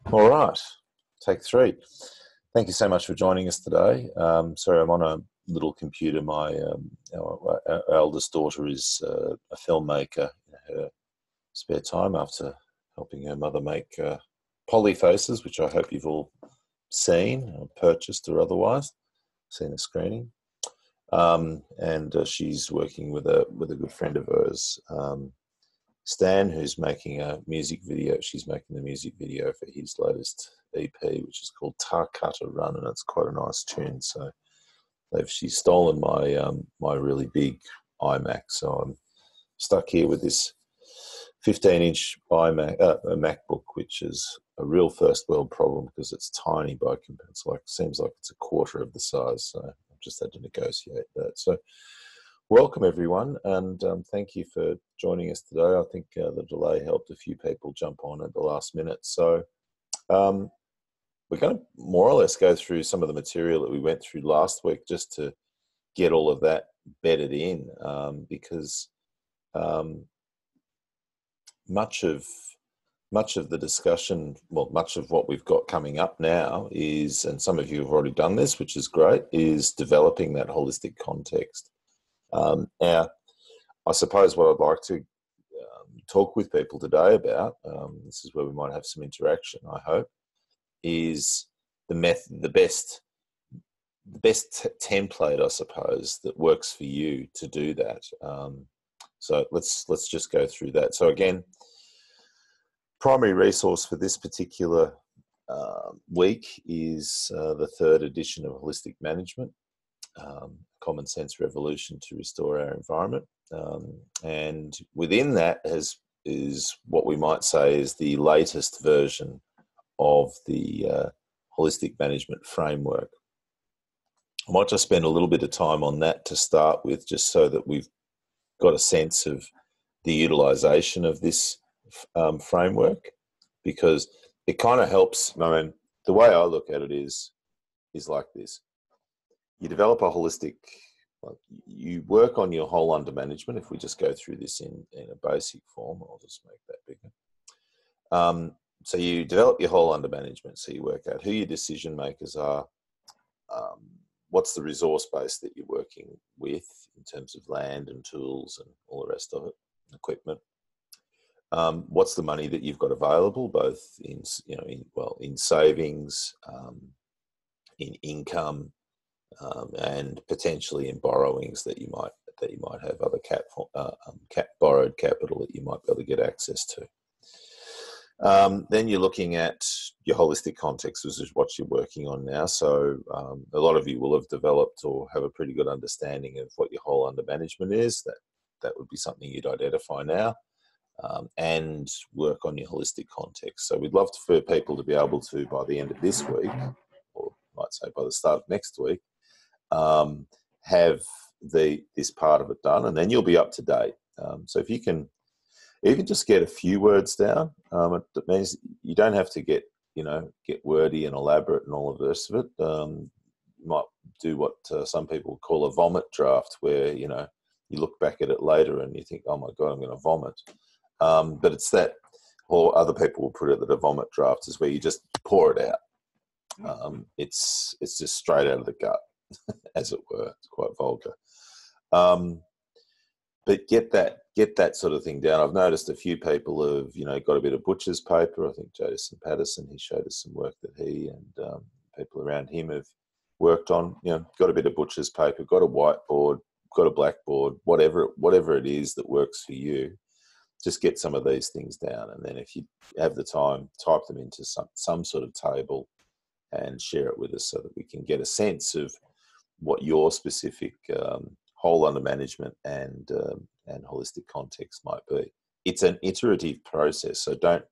All right, take three. Thank you so much for joining us today. Sorry, I'm on a little computer. Our eldest daughter is a filmmaker in her spare time after helping her mother make polyfaces, which I hope you've all seen, or purchased or otherwise, seen a screening. And she's working with a good friend of hers, Stan, who's making a music video. She's making the music video for his latest EP, which is called Tar Cutter Run, and it's quite a nice tune. So she's stolen my really big iMac, so I'm stuck here with this 15-inch iMac, a MacBook, which is a real first world problem because it's tiny by comparison. Seems like it's a quarter of the size. So I've just had to negotiate that. So welcome everyone, and thank you for joining us today. I think the delay helped a few people jump on at the last minute. So we're going to more or less go through some of the material that we went through last week just to get all of that bedded in, because much of the discussion, well, much of what we've got coming up now is, and some of you have already done this, which is great, is developing that holistic context. Now, I suppose what I'd like to talk with people today about, this is where we might have some interaction, I hope, is the best template, I suppose, that works for you to do that. So let's just go through that. So again, primary resource for this particular week is the third edition of Holistic Management, Common Sense Revolution to Restore Our Environment. And within that is what we might say is the latest version of the Holistic Management Framework. I might just spend a little bit of time on that to start with, just so that we've got a sense of the utilization of this framework, because it kind of helps. I mean, the way I look at it is like this. You develop a holistic, you work on your whole under management. If we just go through this in a basic form, I'll just make that bigger. So you develop your whole under management. So you work out who your decision makers are, what's the resource base that you're working with in terms of land and tools and all the rest of it, equipment. What's the money that you've got available, both in savings, in income, and potentially in borrowings that you might have other borrowed capital that you might be able to get access to. Then you're looking at your holistic context, which is what you're working on now. So a lot of you will have developed or have a pretty good understanding of what your whole under management is. That would be something you'd identify now, and work on your holistic context. So we'd love for people to be able to, by the end of this week, or might say by the start of next week, have this part of it done, and then you'll be up to date. So if you can even just get a few words down, it means you don't have to get wordy and elaborate and all of the rest of it. You might do what some people call a vomit draft, where you look back at it later and you think, oh my God, I'm going to vomit. But it's that, or other people will put it that a vomit draft is where you just pour it out. It's just straight out of the gut, as it were. It's quite vulgar. But get that sort of thing down. I've noticed a few people have, got a bit of butcher's paper. I think Jason Patterson, he showed us some work that he and people around him have worked on. Got a bit of butcher's paper, got a whiteboard, got a blackboard, whatever it is that works for you. Just get some of these things down, and then if you have the time, type them into some sort of table and share it with us so that we can get a sense of what your specific whole under management and holistic context might be. It's an iterative process, so don't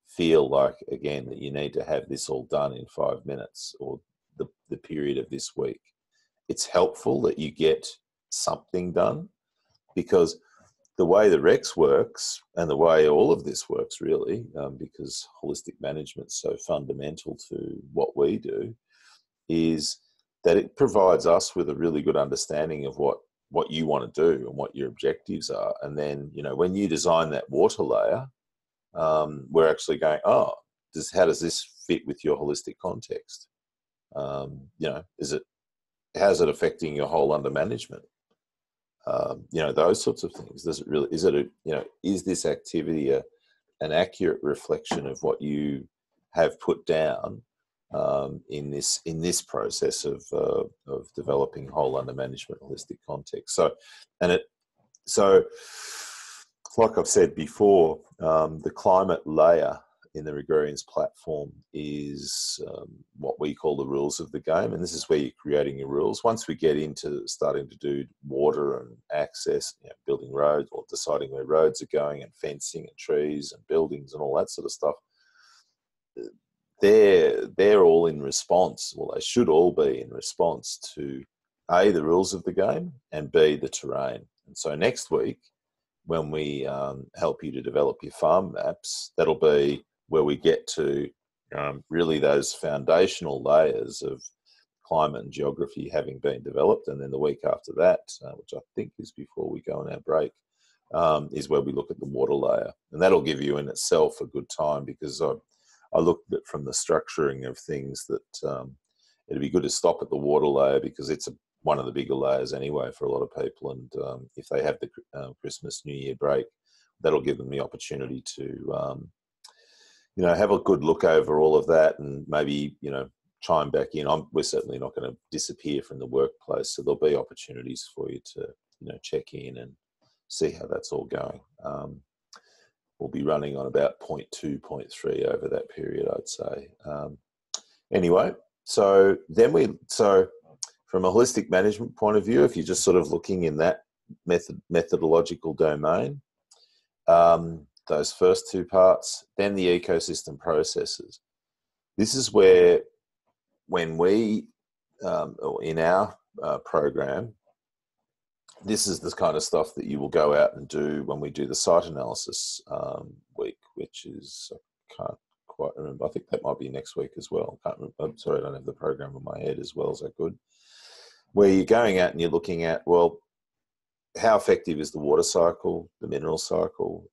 feel like, again, that you need to have this all done in 5 minutes or the period of this week. It's helpful that you get something done, because the way the Rex works and the way all of this works, really, because holistic management's so fundamental to what we do, is that it provides us with a really good understanding of what you want to do and what your objectives are. And then, when you design that water layer, we're actually going, how does this fit with your holistic context? How's it affecting your whole under management? Those sorts of things. Does it really? Is this activity an accurate reflection of what you have put down in this process of developing whole under management holistic context? So, like I've said before, the climate layer in the Agrarians platform is what we call the rules of the game, and this is where you're creating your rules. Once we get into starting to do water and access, building roads or deciding where roads are going and fencing and trees and buildings and all that sort of stuff, they're all in response, well, they should all be in response to A, the rules of the game, and B, the terrain. And so next week, when we help you to develop your farm maps, that'll be where we get to really those foundational layers of climate and geography having been developed. And then the week after that, which I think is before we go on our break, is where we look at the water layer. And that'll give you in itself a good time, because I looked at it from the structuring of things that it'd be good to stop at the water layer, because it's one of the bigger layers anyway for a lot of people. And if they have the Christmas, New Year break, that'll give them the opportunity to, have a good look over all of that and maybe, chime back in. We're certainly not going to disappear from the workplace, so there'll be opportunities for you to, check in and see how that's all going. We'll be running on about 0.2, 0.3 over that period, I'd say. Anyway, so from a holistic management point of view, if you're just sort of looking in that methodological domain, those first two parts, then the ecosystem processes. This is where, when we, in our program, this is the kind of stuff that you will go out and do when we do the site analysis week, which is, I can't quite remember. I think that might be next week as well. I can't remember. I'm sorry, I don't have the program in my head as well as I could. Where you're going out and you're looking at, well, how effective is the water cycle, the mineral cycle,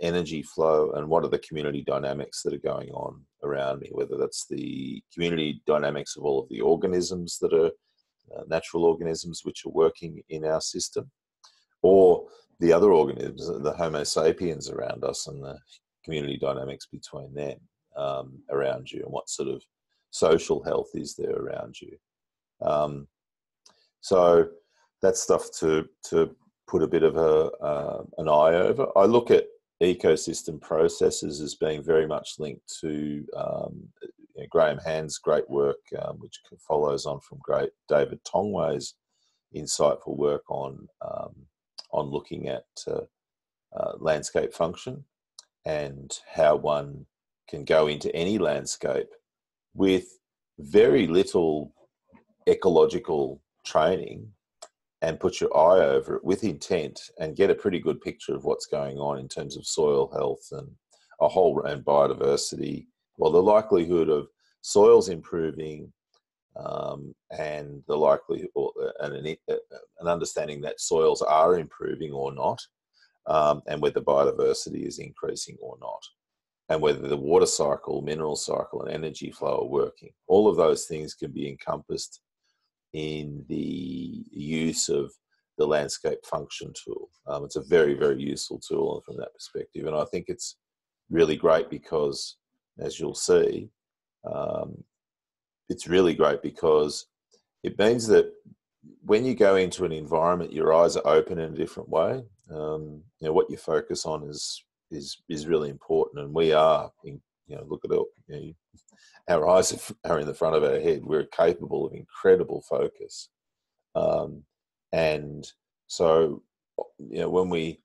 energy flow, and what are the community dynamics that are going on around me, whether that's the community dynamics of all of the organisms that are natural organisms which are working in our system, or the other organisms, the Homo sapiens around us, and the community dynamics between them around you, and what sort of social health is there around you. So that's stuff to put a bit of an eye over. I look at ecosystem processes as being very much linked to Graham Hand's great work, which follows on from great David Tongway's insightful work on looking at landscape function and how one can go into any landscape with very little ecological training and put your eye over it with intent and get a pretty good picture of what's going on in terms of soil health and and biodiversity. Well, the likelihood of soils improving and the likelihood and an understanding that soils are improving or not, and whether biodiversity is increasing or not, and whether the water cycle, mineral cycle, and energy flow are working. All of those things can be encompassed in the use of the landscape function tool. It's a very, very useful tool from that perspective. And I think it's really great because, as you'll see, it's really great because it means that when you go into an environment, your eyes are open in a different way. What you focus on is really important. And we are, look at it, our eyes are in the front of our head. We're capable of incredible focus. And so, when we,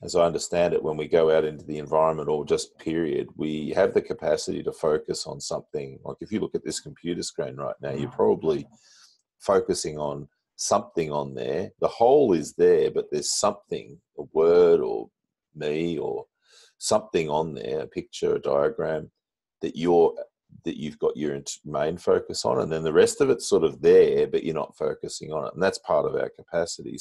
as I understand it, when we go out into the environment or just period, we have the capacity to focus on something. Like if you look at this computer screen right now, you're probably focusing on something on there. The whole is there, but there's something, a word or me or something on there, a picture, a diagram that you've got your main focus on, and then the rest of it's sort of there, but you're not focusing on it. And that's part of our capacity.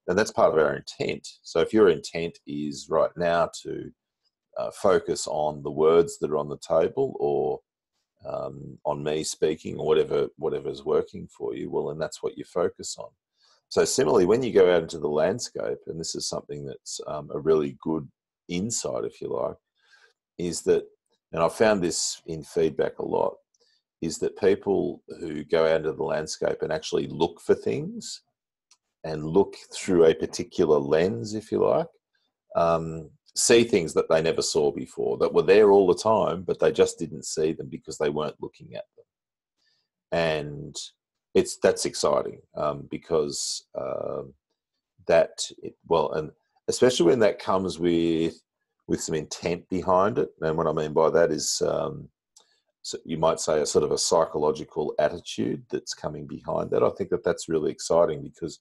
And that's part of our intent. So if your intent is right now to focus on the words that are on the table, or on me speaking or whatever's working for you, well, and that's what you focus on. So similarly, when you go out into the landscape, and this is something that's a really good insight, if you like, is that, and I found this in feedback a lot, is that people who go out into the landscape and actually look for things and look through a particular lens, if you like, see things that they never saw before, that were there all the time, but they just didn't see them because they weren't looking at them. And that's exciting because and especially when that comes with some intent behind it. And what I mean by that is, so you might say a sort of a psychological attitude that's coming behind that. I think that's really exciting because,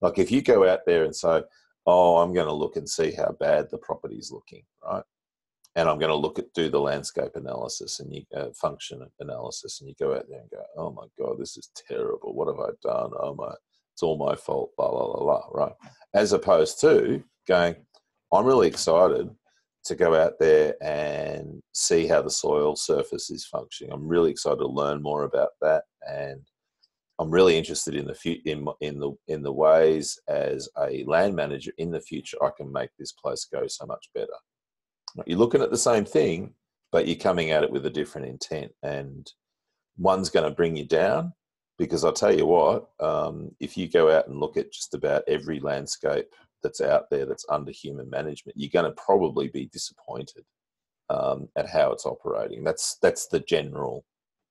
like, if you go out there and say, oh, I'm going to look and see how bad the property's looking, right? And I'm going to do the landscape analysis and function analysis, and you go out there and go, oh my God, this is terrible. What have I done? It's all my fault, blah, blah, blah, blah, right? As opposed to going, I'm really excited to go out there and see how the soil surface is functioning. I'm really excited to learn more about that, and I'm really interested in the ways as a land manager in the future I can make this place go so much better. You're looking at the same thing, but you're coming at it with a different intent, and one's going to bring you down because I'll tell you what, if you go out and look at just about every landscape that's out there that's under human management, you're going to probably be disappointed at how it's operating. That's the general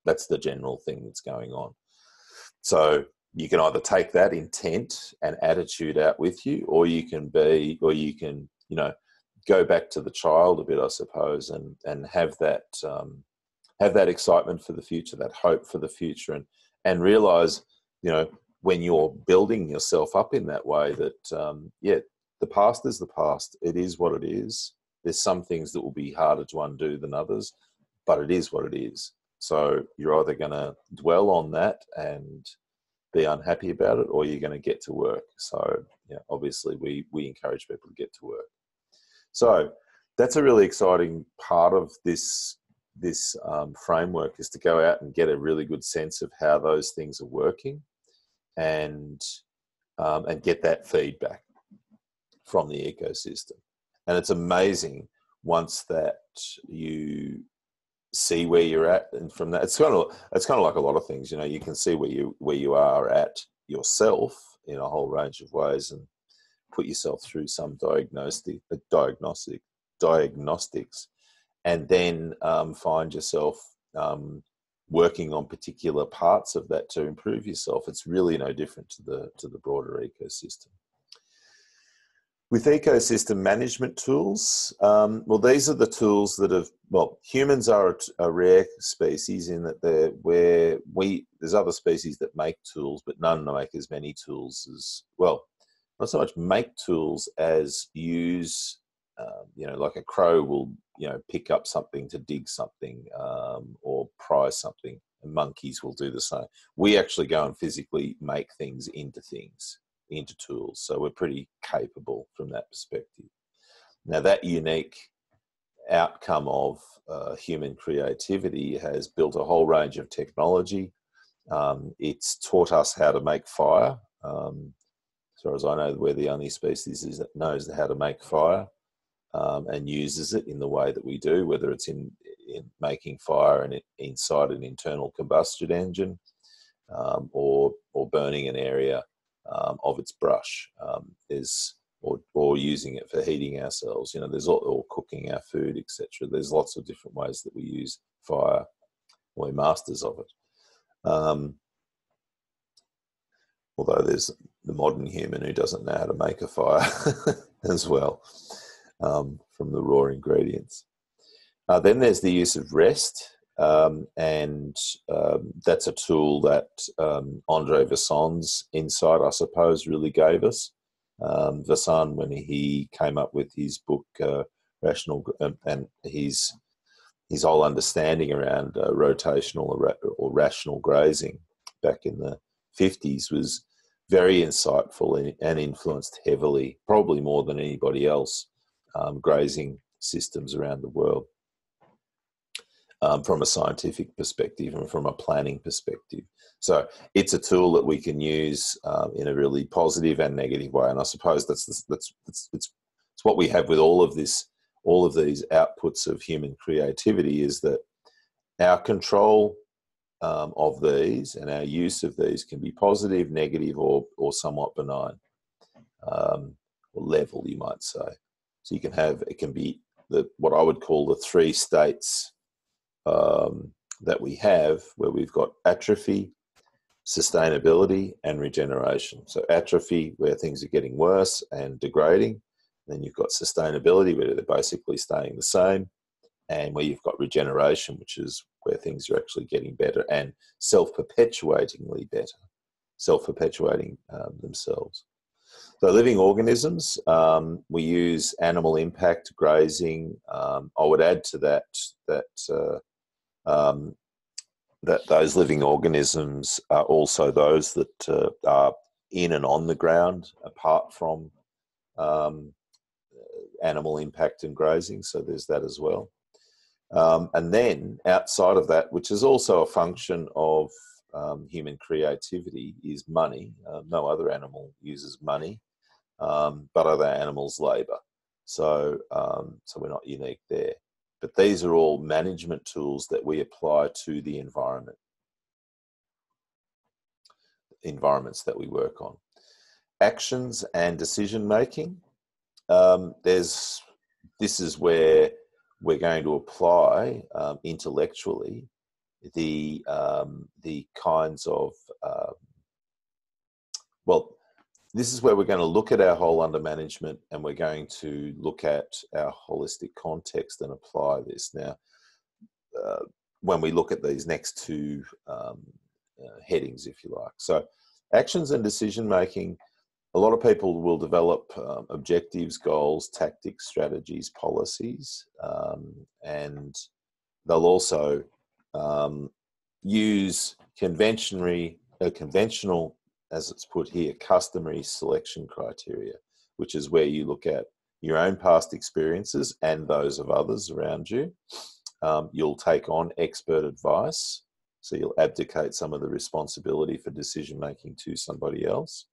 thing that's going on. So you can either take that intent and attitude out with you, or you can go back to the child a bit, I suppose, and have that excitement for the future, that hope for the future, and realize, when you're building yourself up in that way, that the past is the past. It is what it is. There's some things that will be harder to undo than others, but it is what it is. So you're either going to dwell on that and be unhappy about it, or you're going to get to work. So obviously we encourage people to get to work. So that's a really exciting part of this framework, is to go out and get a really good sense of how those things are working, and get that feedback from the ecosystem. And it's amazing once that you see where you're at, and from that, it's kind of like a lot of things. You can see where you are at yourself in a whole range of ways, and put yourself through some diagnostics, and then find yourself working on particular parts of that to improve yourself. It's really no different to the broader ecosystem. With ecosystem management tools, these are the tools that humans are a rare species in that there's other species that make tools, but none make as many tools as, not so much make tools as use, like a crow will, pick up something to dig something, or pry something, and monkeys will do the same. We actually go and physically make things into tools. So we're pretty capable from that perspective. Now, that unique outcome of human creativity has built a whole range of technology. It's taught us how to make fire. As far as I know, we're the only species that knows how to make fire and uses it in the way that we do, whether it's in making fire and inside an internal combustion engine, or burning an area of its brush, or using it for heating ourselves. There's or cooking our food, etc. There's lots of different ways that we use fire. We're masters of it. Although there's the modern human who doesn't know how to make a fire as well, from the raw ingredients. Then there's the use of rest, and that's a tool that Andre Vasson's insight, I suppose, really gave us. Vasson, when he came up with his book, Rational, and his whole understanding around rotational or rational grazing back in the 50s, was very insightful and influenced heavily, probably more than anybody else, grazing systems around the world. from a scientific perspective and from a planning perspective. So it's a tool that we can use in a really positive and negative way. And I suppose it's what we have with all of these outputs of human creativity, is that our control of these and our use of these can be positive, negative, or somewhat benign, or level, you might say. So you can have, it can be what I would call the three states that we have, where we've got atrophy, sustainability, and regeneration. So atrophy, where things are getting worse and degrading. Then you've got sustainability, where they're basically staying the same, and where you've got regeneration, which is where things are actually getting better and self-perpetuatingly better, self-perpetuating themselves. So living organisms, we use animal impact, grazing. I would add to that that those living organisms are also those that are in and on the ground, apart from animal impact and grazing. So there's that as well. And then outside of that, which is also a function of human creativity, is money. No other animal uses money, but other animals labour. So we're not unique there. But these are all management tools that we apply to the environments that we work on. Actions and decision making. This is where we're going to apply intellectually the kinds of this is where we're going to look at our whole under management, and we're going to look at our holistic context and apply this. Now, when we look at these next two headings, if you like. So actions and decision making, a lot of people will develop objectives, goals, tactics, strategies, policies, and they'll also use conventional, as it's put here, customary selection criteria, which is where you look at your own past experiences and those of others around you. You'll take on expert advice, so you'll abdicate some of the responsibility for decision making to somebody else,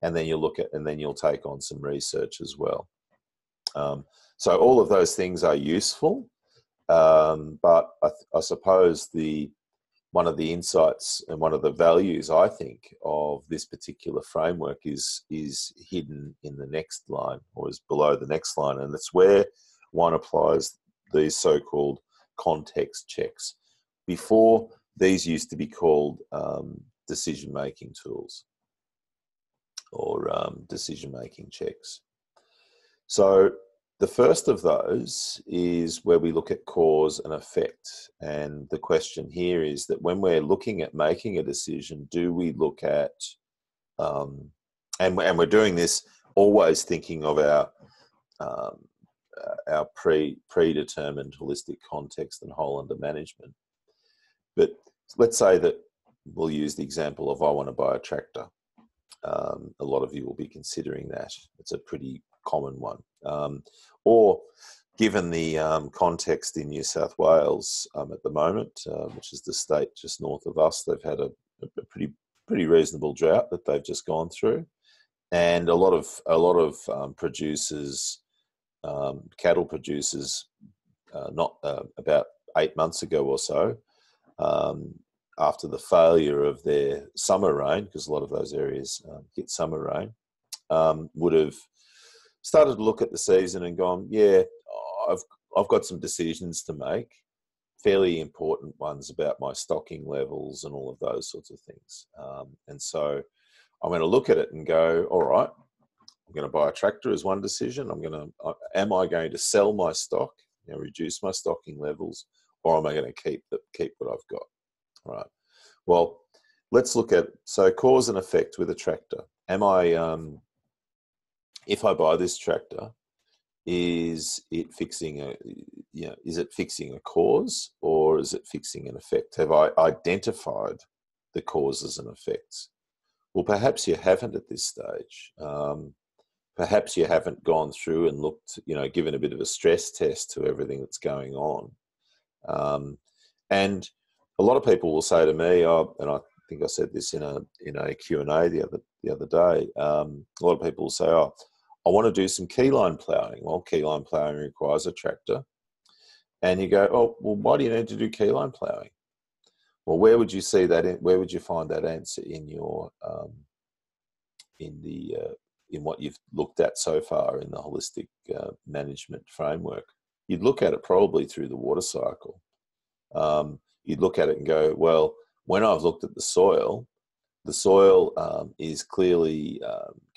and then you'll take on some research as well. So all of those things are useful, but I suppose one of the insights and one of the values, I think, of this particular framework is hidden in the next line, or is below the next line, and it's where one applies these so-called context checks. Before, these used to be called decision-making tools, or decision-making checks. So the first of those is where we look at cause and effect. And the question here is that when we're looking at making a decision, do we look at, and we're doing this always thinking of our predetermined holistic context and whole under management. But let's say that we'll use the example of, I want to buy a tractor. A lot of you will be considering that. It's a pretty common one. Or given the context in New South Wales at the moment, which is the state just north of us, they've had a pretty reasonable drought that they've just gone through, and a lot of producers, cattle producers, about 8 months ago or so, after the failure of their summer rain, because a lot of those areas get summer rain, would have started to look at the season and gone, yeah, I've got some decisions to make, fairly important ones about my stocking levels and all of those sorts of things. And so I'm going to look at it and go, all right, I'm going to buy a tractor as one decision. Am I going to sell my stock, reduce my stocking levels, or am I going to keep what I've got? All right. Well, let's look at, so cause and effect with a tractor. If I buy this tractor, is it fixing a cause, or is it fixing an effect? Have I identified the causes and effects? Well, perhaps you haven't at this stage. Perhaps you haven't gone through and looked, given a bit of a stress test to everything that's going on. And a lot of people will say to me, and I think I said this in a Q&A the other day. A lot of people will say, "Oh, I want to do some keyline ploughing." Well, keyline ploughing requires a tractor, and you go, "Oh, well, why do you need to do keyline ploughing?" Well, where would you see that? Where would you find that answer in your in what you've looked at so far in the holistic management framework? You'd look at it probably through the water cycle. You'd look at it and go, well, when I've looked at the soil is clearly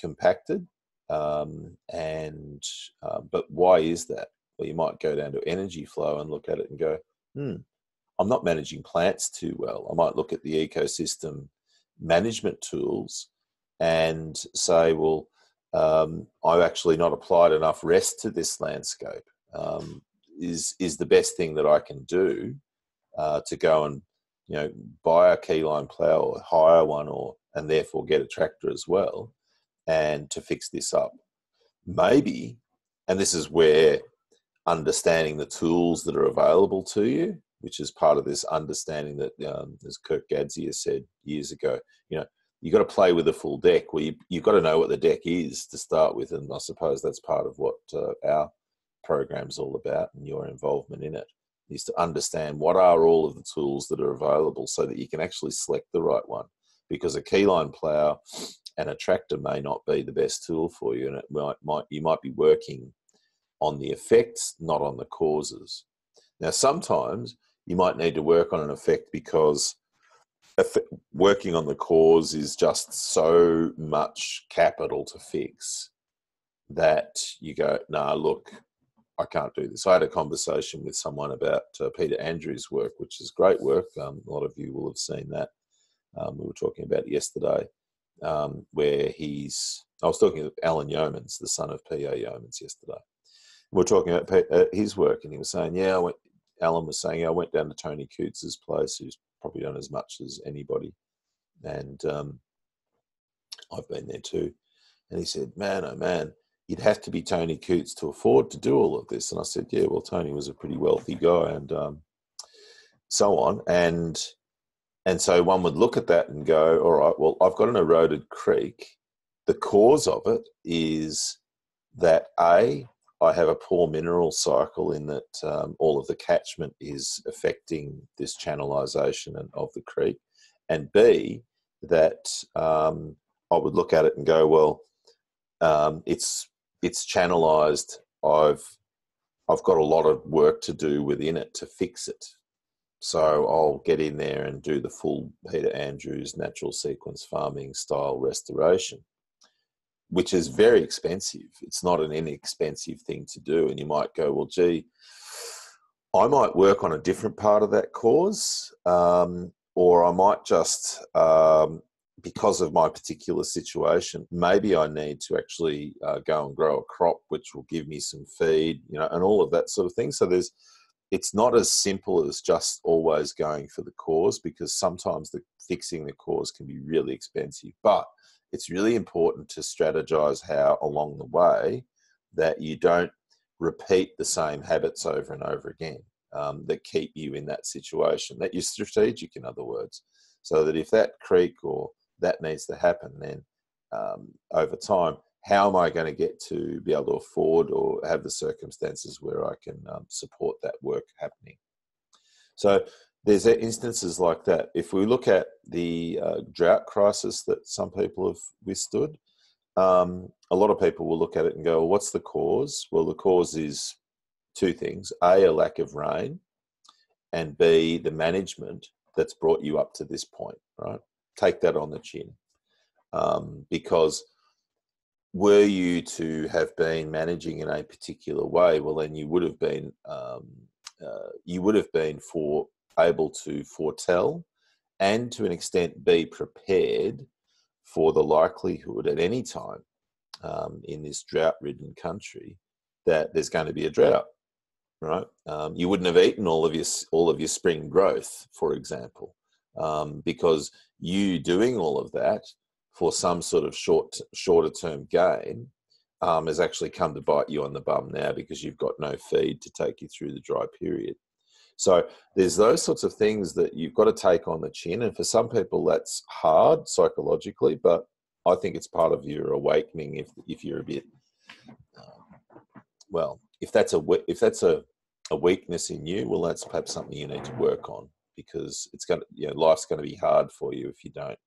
compacted, but why is that? Well, you might go down to energy flow and look at it and go, I'm not managing plants too well. I might look at the ecosystem management tools and say, well, I've actually not applied enough rest to this landscape. Is the best thing that I can do to go and buy a keyline plough or hire one, and therefore get a tractor as well, and to fix this up. Maybe, and this is where understanding the tools that are available to you, which is part of this understanding that, as Kirk Gadzia said years ago, you've got to play with the full deck. Well, you've got to know what the deck is to start with, and I suppose that's part of what our program's all about, and your involvement in it is to understand what are all of the tools that are available so that you can actually select the right one. Because a keyline plough and a tractor may not be the best tool for you, and you might be working on the effects, not on the causes. Now, sometimes you might need to work on an effect because working on the cause is just so much capital to fix that you go, nah, look, I can't do this. I had a conversation with someone about Peter Andrews' work, which is great work. A lot of you will have seen that. We were talking about it yesterday, where I was talking to Alan Yeomans, the son of P.A. Yeomans, yesterday. We were talking about his work, and he was saying, Alan was saying, I went down to Tony Coots's place, who's probably done as much as anybody, and I've been there too. And he said, man, oh man, you'd have to be Tony Coots to afford to do all of this. And I said, yeah, well, Tony was a pretty wealthy guy, and so on. And so one would look at that and go, all right, well, I've got an eroded creek. The cause of it is that I have a poor mineral cycle in that all of the catchment is affecting this channelization of the creek. And B, that I would look at it and go, well, it's channelized. I've got a lot of work to do within it to fix it. So I'll get in there and do the full Peter Andrews natural sequence farming style restoration, which is very expensive. It's not an inexpensive thing to do. And you might go, well, gee, I might work on a different part of that cause, or I might just, because of my particular situation, maybe I need to actually go and grow a crop which will give me some feed, and all of that sort of thing. So it's not as simple as just always going for the cause, because sometimes fixing the cause can be really expensive. But it's really important to strategize how along the way that you don't repeat the same habits over and over again that keep you in that situation, that you're strategic, in other words, so that if that creek or that needs to happen, then over time, how am I going to get to be able to afford or have the circumstances where I can support that work happening? So there's instances like that. If we look at the drought crisis that some people have withstood, a lot of people will look at it and go, well, what's the cause? Well, the cause is two things. A lack of rain, and B, the management that's brought you up to this point, right? Take that on the chin. Because were you to have been managing in a particular way, well, then you would have been able to foretell and to an extent be prepared for the likelihood at any time in this drought-ridden country that there's going to be a drought, right? You wouldn't have eaten all of your spring growth, for example, because you doing all of that for some sort of shorter term gain has actually come to bite you on the bum now, because you've got no feed to take you through the dry period. So there's those sorts of things that you've got to take on the chin. And for some people, that's hard psychologically, but I think it's part of your awakening if you're a bit, well, if that's a weakness in you, well, that's perhaps something you need to work on, because it's going to, life's going to be hard for you if you don't.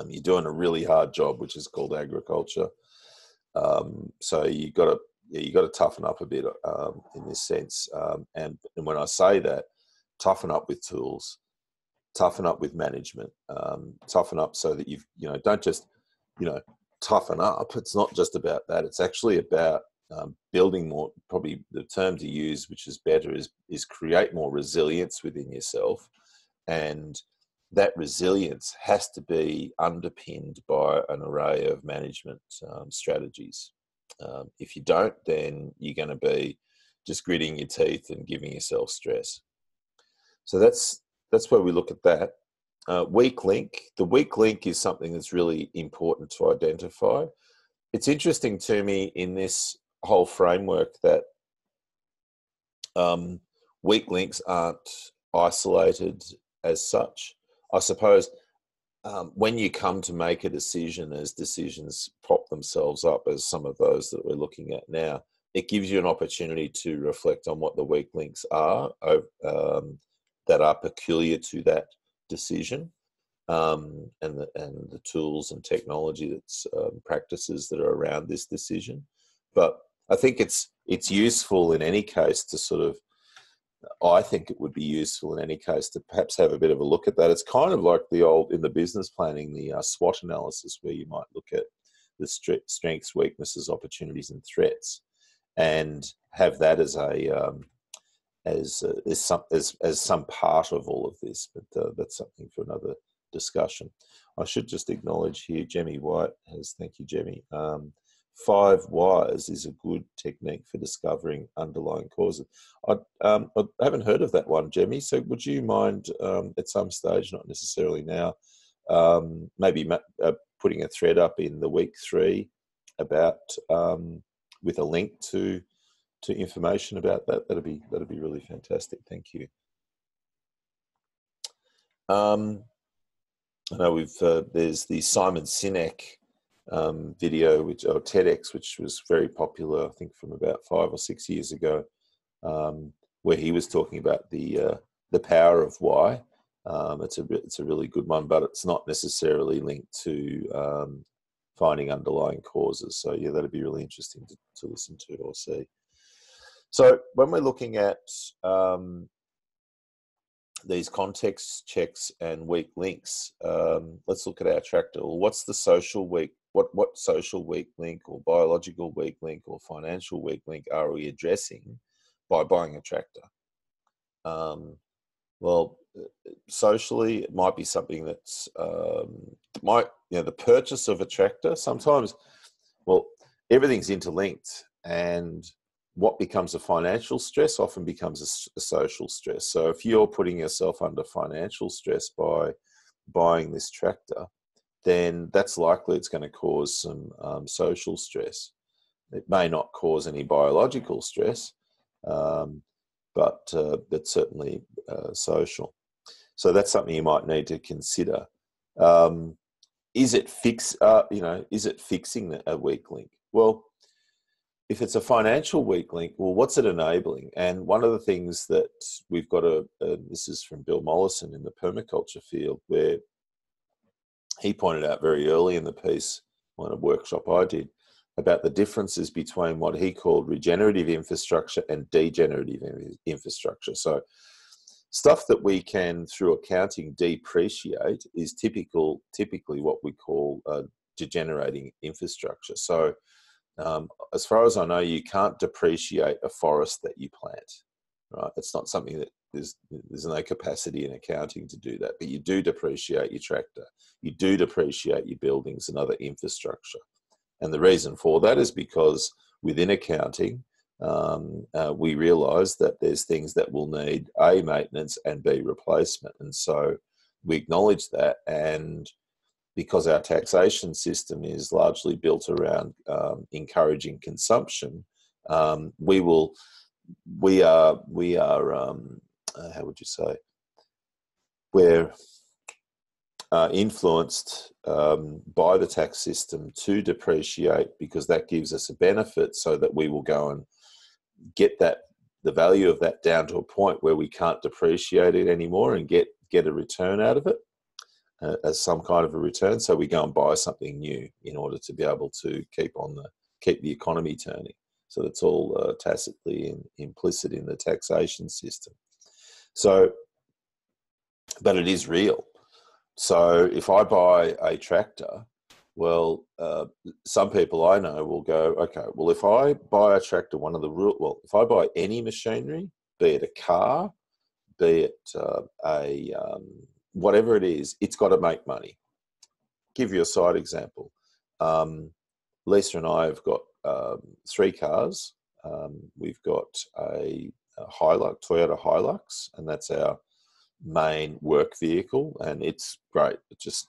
You're doing a really hard job, which is called agriculture. So you got to toughen up a bit in this sense. And when I say that, toughen up with tools, toughen up with management, toughen up so that don't just toughen up. It's not just about that. It's actually about building more. Probably the term to use, which is better, is create more resilience within yourself, and that resilience has to be underpinned by an array of management strategies. If you don't, then you're going to be just gritting your teeth and giving yourself stress. So that's where we look at that. Weak link. The weak link is something that's really important to identify. It's interesting to me in this whole framework that weak links aren't isolated as such. I suppose when you come to make a decision, as decisions pop themselves up, as some of those that we're looking at now, it gives you an opportunity to reflect on what the weak links are that are peculiar to that decision, and the tools and technology that's practices that are around this decision. But I think it's useful in any case to sort of, I think it would be useful in any case to perhaps have a bit of a look at that. It's kind of like the old, in the business planning, the SWOT analysis, where you might look at the strengths, weaknesses, opportunities, and threats, and have that as some part of all of this. But that's something for another discussion. I should just acknowledge here, Jemmy White has, thank you, Jemmy. 5 whys is a good technique for discovering underlying causes. I haven't heard of that one, Jemmy. So would you mind at some stage, not necessarily now, maybe putting a thread up in the week 3 about with a link to information about that? That'd be really fantastic. Thank you. I know there's the Simon Sinek video, or TEDx, which was very popular, I think, from about 5 or 6 years ago, where he was talking about the power of why. It's a really good one, but it's not necessarily linked to finding underlying causes. So yeah, that'd be really interesting to listen to or see. So when we're looking at these context checks and weak links, let's look at our tractor. Well, what's the social weak? What social weak link or biological weak link or financial weak link are we addressing by buying a tractor? Well, socially, it might be something that's the purchase of a tractor. Sometimes, well, everything's interlinked, and what becomes a financial stress often becomes a social stress. So if you're putting yourself under financial stress by buying this tractor, then that's likely it's going to cause some social stress. It may not cause any biological stress, but that's certainly social. So that's something you might need to consider. Is it fixing a weak link? Well, if it's a financial weak link, well, what's it enabling? And one of the things that we've got this is from Bill Mollison in the permaculture field, where he pointed out very early in the piece, on a workshop I did, about the differences between what he called regenerative infrastructure and degenerative infrastructure. So stuff that we can, through accounting, depreciate is typically what we call degenerating infrastructure. So as far as I know, you can't depreciate a forest that you plant, right? It's not something that there's no capacity in accounting to do that, but you do depreciate your tractor. You do depreciate your buildings and other infrastructure. And the reason for that is because within accounting, we realise that there's things that will need A, maintenance, and B, replacement. And so we acknowledge that, and because our taxation system is largely built around encouraging consumption, we will we are how would you say, we're influenced by the tax system to depreciate, because that gives us a benefit, so that we will go and get the value of that down to a point where we can't depreciate it anymore and get a return out of it, as some kind of a return. So we go and buy something new in order to be able to keep the economy turning. So it's all tacitly implicit in the taxation system. So, but it is real. So if I buy a tractor, well, some people I know will go, okay, well, if I buy a tractor, if I buy any machinery, be it a car, be it whatever it is, it's got to make money. Give you a side example. Lisa and I have got 3 cars. We've got a Hilux, Toyota Hilux, and that's our main work vehicle, and it's great. It just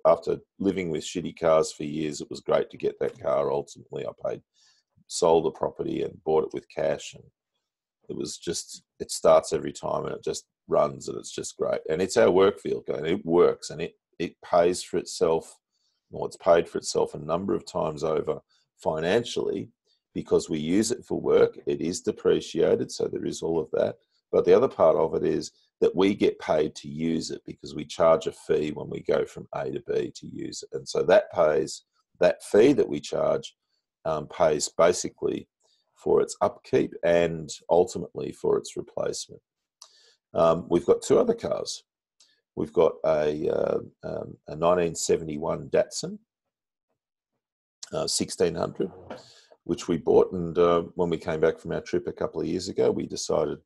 after living with shitty cars for years, it was great to get that car. Ultimately, I sold the property and bought it with cash, and it starts every time, and it just runs, and it's just great. And it's our work vehicle, and it works, and it pays for itself. Well, it's paid for itself a number of times over financially, because we use it for work. It is depreciated, so there is all of that. But the other part of it is that we get paid to use it, because we charge a fee when we go from A to B to use it. And so that fee that we charge pays basically for its upkeep and ultimately for its replacement. We've got 2 other cars. We've got a 1971 Datsun 1600, which we bought, and when we came back from our trip a couple of years ago, we decided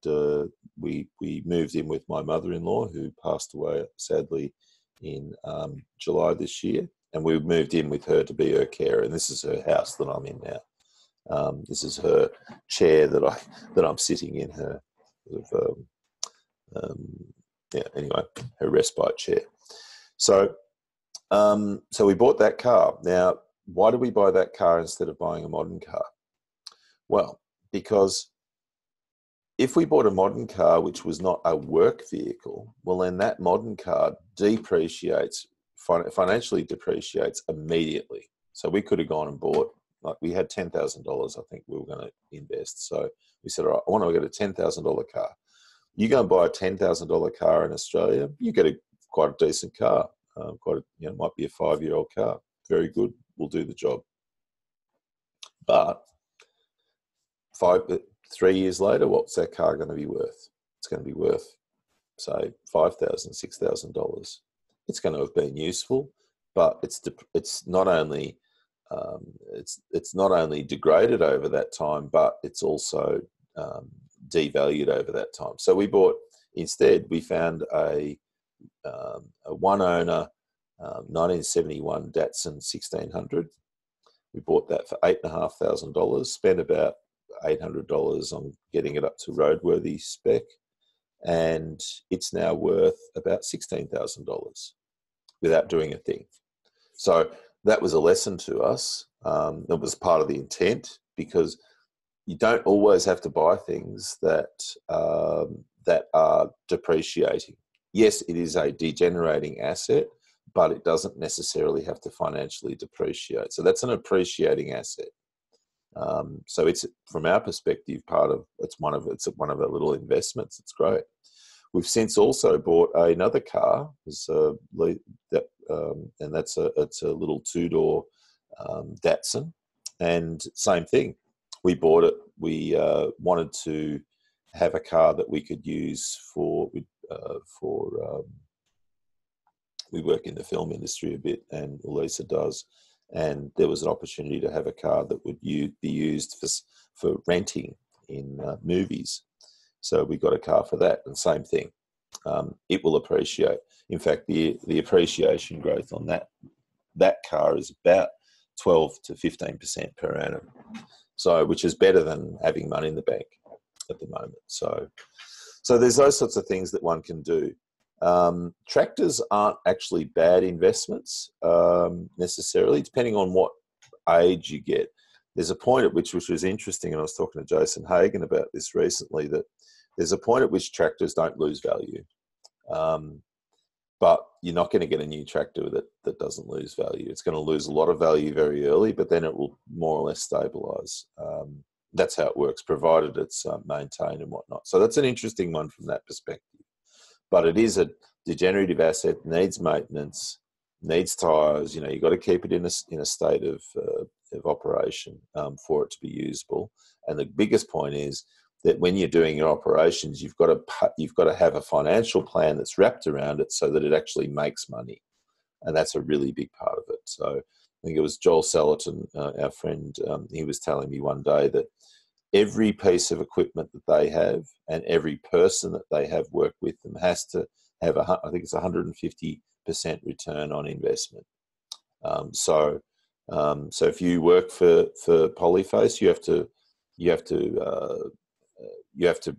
we moved in with my mother-in-law, who passed away sadly in July this year, and we moved in with her to be her carer. And this is her house that I'm in now. This is her chair that I'm sitting in, her anyway, her respite chair. So we bought that car. Now, why did we buy that car instead of buying a modern car? Well, because if we bought a modern car which was not a work vehicle, well, then that modern car financially depreciates immediately. So we could have gone and bought, like, we had $10,000 I think we were going to invest. So we said, all right, I want to get a $10,000 car. You go and buy a $10,000 car in Australia, you get quite a decent car. Might be a 5-year-old car. Very good, will do the job. But 3 years later, what's that car going to be worth? It's going to be worth, say, $5,000, $6,000. It's going to have been useful, but it's not only degraded over that time, but it's also devalued over that time. So we found a one owner 1971 Datsun 1600. We bought that for $8,500, spent about $800 on getting it up to roadworthy spec, and it's now worth about $16,000 without doing a thing. So that was a lesson to us. That was part of the intent, because you don't always have to buy things that are depreciating. Yes, it is a degenerating asset, but it doesn't necessarily have to financially depreciate. So that's an appreciating asset. So it's, from our perspective, it's one of our little investments. It's great. We've since also bought another car, and it's a little 2-door Datsun, and same thing. We bought it. We wanted to have a car that we could use we work in the film industry a bit, and Lisa does, and there was an opportunity to have a car that would be used for renting in movies. So we got a car for that, and same thing. It will appreciate. In fact, the appreciation growth on that car is about 12 to 15% per annum. So, which is better than having money in the bank at the moment. So there's those sorts of things that one can do. Tractors aren't actually bad investments necessarily, depending on what age you get. there's a point at which was interesting, and I was talking to Jason Hagan about this recently, that there's a point at which tractors don't lose value. But you're not going to get a new tractor that doesn't lose value. It's going to lose a lot of value very early, but then it will more or less stabilize. That's how it works, provided it's maintained and whatnot. So that's an interesting one from that perspective. But it is a degenerative asset, needs maintenance, needs tyres. You've got to keep it in a state of operation for it to be usable. And the biggest point is that when you're doing your operations, you've got to have a financial plan that's wrapped around it so that it actually makes money, and that's a really big part of it. So I think it was Joel Salatin, our friend, he was telling me one day that every piece of equipment that they have and every person that they have work with them has to have I think it's 150% return on investment. So if you work for Polyface, you have to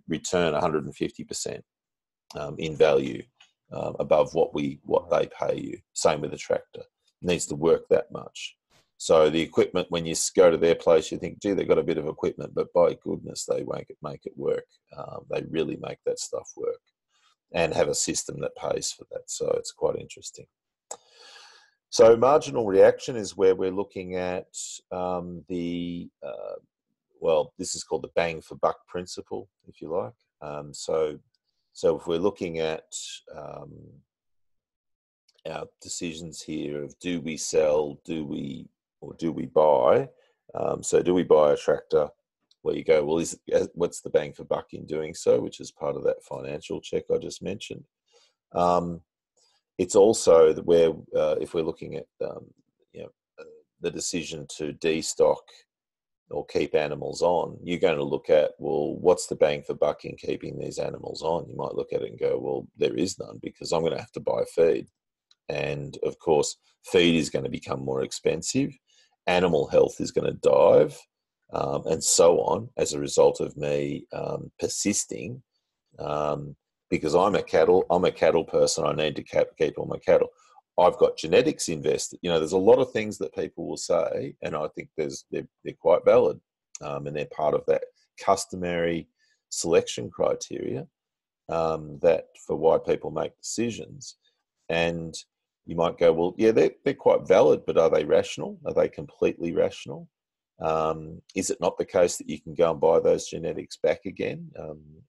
return 150% in value above what they pay you. Same with a tractor. It needs to work that much. So the equipment, when you go to their place, you think, gee, they've got a bit of equipment, but by goodness, they won't make it work. They really make that stuff work and have a system that pays for that. So it's quite interesting. So marginal reaction is where we're looking at this is called the bang for buck principle, if you like. So if we're looking at our decisions here of do we sell, do we buy? So do we buy a tractor where you go, well, what's the bang for buck in doing so, which is part of that financial check I just mentioned. It's also where if we're looking at the decision to destock or keep animals on, you're going to look at, well, what's the bang for buck in keeping these animals on? You might look at it and go, well, there is none, because I'm going to have to buy feed. And of course, feed is going to become more expensive. Animal health is going to dive, and so on, as a result of me persisting, because I'm a cattle person. I need to keep all my cattle. I've got genetics invested. There's a lot of things that people will say, and I think they're quite valid, and they're part of that customary selection criteria that for why people make decisions. And you might go, well, yeah, they're quite valid, but are they rational? Are they completely rational? Is it not the case that you can go and buy those genetics back again?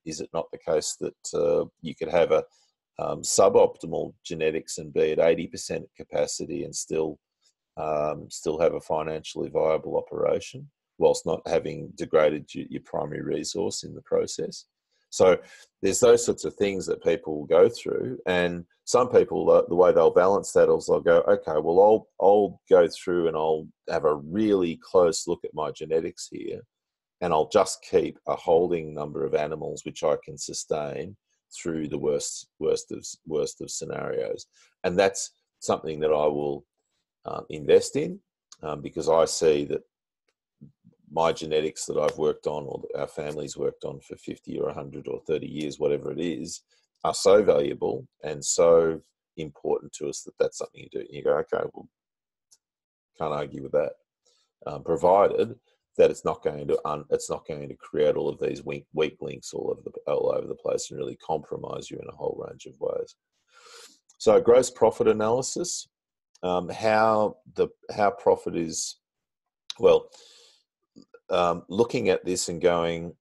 Is it not the case that you could have a suboptimal genetics and be at 80% capacity and still have a financially viable operation whilst not having degraded your primary resource in the process? So there's those sorts of things that people will go through, and some people, the way they'll balance that is they'll go, okay, well, I'll go through and I'll have a really close look at my genetics here, and I'll just keep a holding number of animals which I can sustain through the worst of scenarios. And that's something that I will invest in, because I see that my genetics that I've worked on, or that our family's worked on for 50 or 100 or 30 years, whatever it is, are so valuable and so important to us that that's something you do. And you go, okay, well, can't argue with that, provided that it's not going to create all of these weak links all over the place and really compromise you in a whole range of ways. So gross profit analysis, how profit is, well, looking at this and going,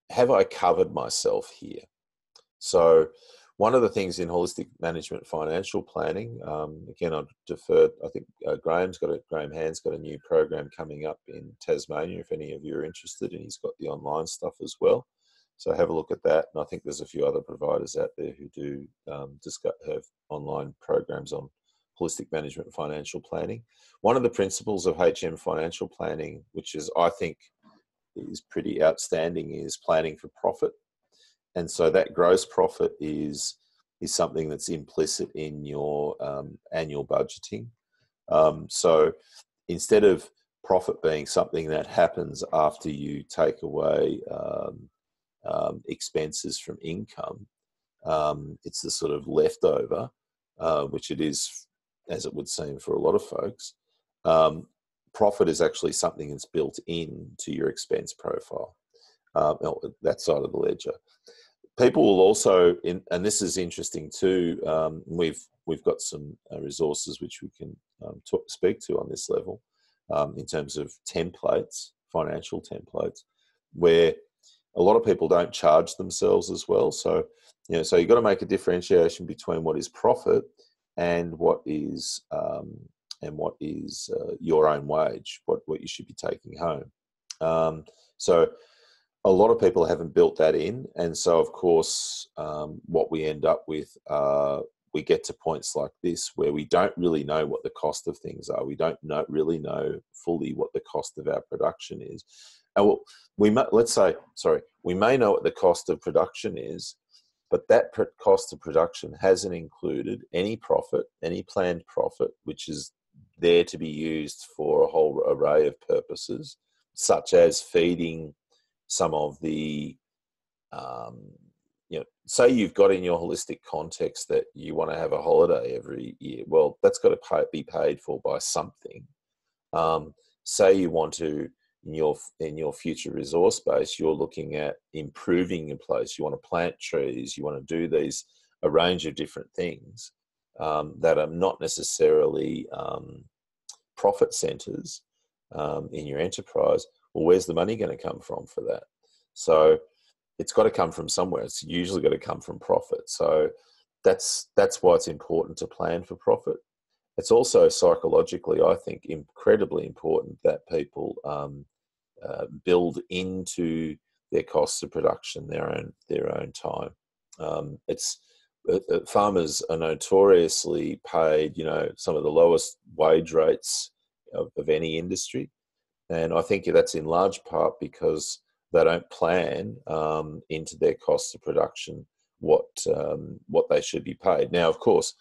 have I covered myself here? So one of the things in holistic management financial planning, again, I'd defer, I think Graham Hand's got a new program coming up in Tasmania, if any of you are interested, and he's got the online stuff as well. So have a look at that. And I think there's a few other providers out there who do have online programs on holistic management financial planning. One of the principles of HM financial planning, which is, I think, is pretty outstanding, is planning for profit. And so that gross profit is something that's implicit in your annual budgeting. So instead of profit being something that happens after you take away expenses from income, it's the sort of leftover, which it is, as it would seem for a lot of folks. profit is actually something that's built into your expense profile, that side of the ledger. People will also, and this is interesting too, we've got some resources which we can speak to on this level, in terms of templates, financial templates, where a lot of people don't charge themselves as well. So, so you've got to make a differentiation between what is profit and what is your own wage, what you should be taking home. So a lot of people haven't built that in, and so of course what we end up with, we get to points like this where we don't really know what the cost of things are. We don't really know fully what the cost of our production is. And we may know what the cost of production is, but that cost of production hasn't included any profit, any planned profit, which is there to be used for a whole array of purposes, such as feeding some of the, say you've got in your holistic context that you want to have a holiday every year. Well, that's got to be paid for by something. Say you want to, in your future resource base, you're looking at improving your place. You want to plant trees. You want to do a range of different things that are not necessarily profit centers in your enterprise. Well, where's the money going to come from for that? So it's got to come from somewhere. It's usually got to come from profit. So that's why it's important to plan for profit. It's also psychologically, I think, incredibly important that people build into their costs of production their own time. Farmers are notoriously paid, some of the lowest wage rates of any industry, and I think that's in large part because they don't plan into their costs of production what they should be paid. Now, of course,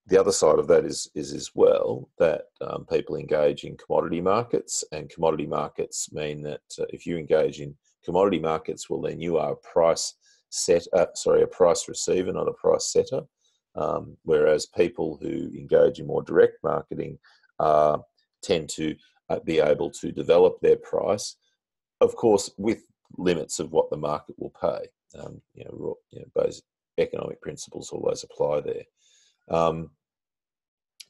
the other side of that is as well that people engage in commodity markets, and commodity markets mean that if you engage in commodity markets, well, then you are a price receiver, not a price setter. Whereas people who engage in more direct marketing tend to be able to develop their price, of course, with limits of what the market will pay. Those economic principles always apply there.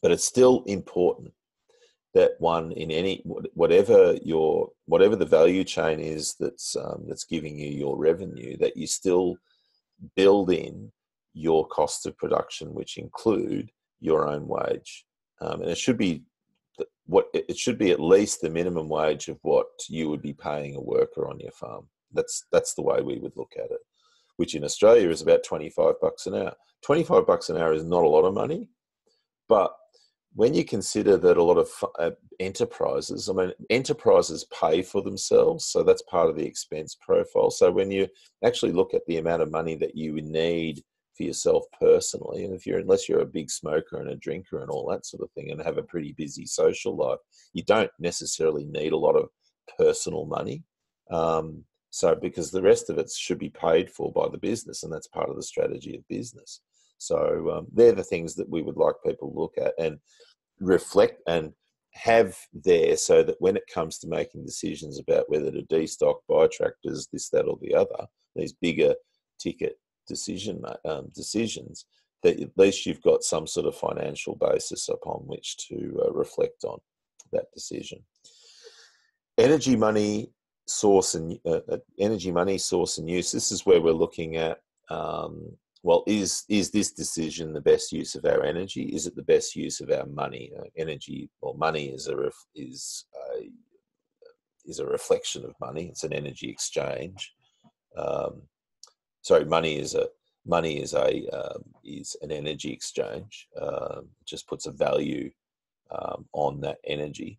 But it's still important that one, in whatever the value chain is that's giving you your revenue, that you still build in your costs of production, which include your own wage, and it should be at least the minimum wage of what you would be paying a worker on your farm. That's the way we would look at it, which in Australia is about $25 an hour. $25 an hour is not a lot of money, but when you consider that a lot of enterprises pay for themselves, so that's part of the expense profile. So when you actually look at the amount of money that you would need for yourself personally, and unless you're a big smoker and a drinker and all that sort of thing and have a pretty busy social life, you don't necessarily need a lot of personal money. So because the rest of it should be paid for by the business, and that's part of the strategy of business. So they're the things that we would like people to look at and reflect and have there, so that when it comes to making decisions about whether to destock, buy tractors, this, that, or the other, these bigger ticket decisions, that at least you've got some sort of financial basis upon which to reflect on that decision. Energy money source and use. This is where we're looking at. Is this decision the best use of our energy? Is it the best use of our money? Money is a reflection of money. It's an energy exchange. Money is an energy exchange. It just puts a value on that energy.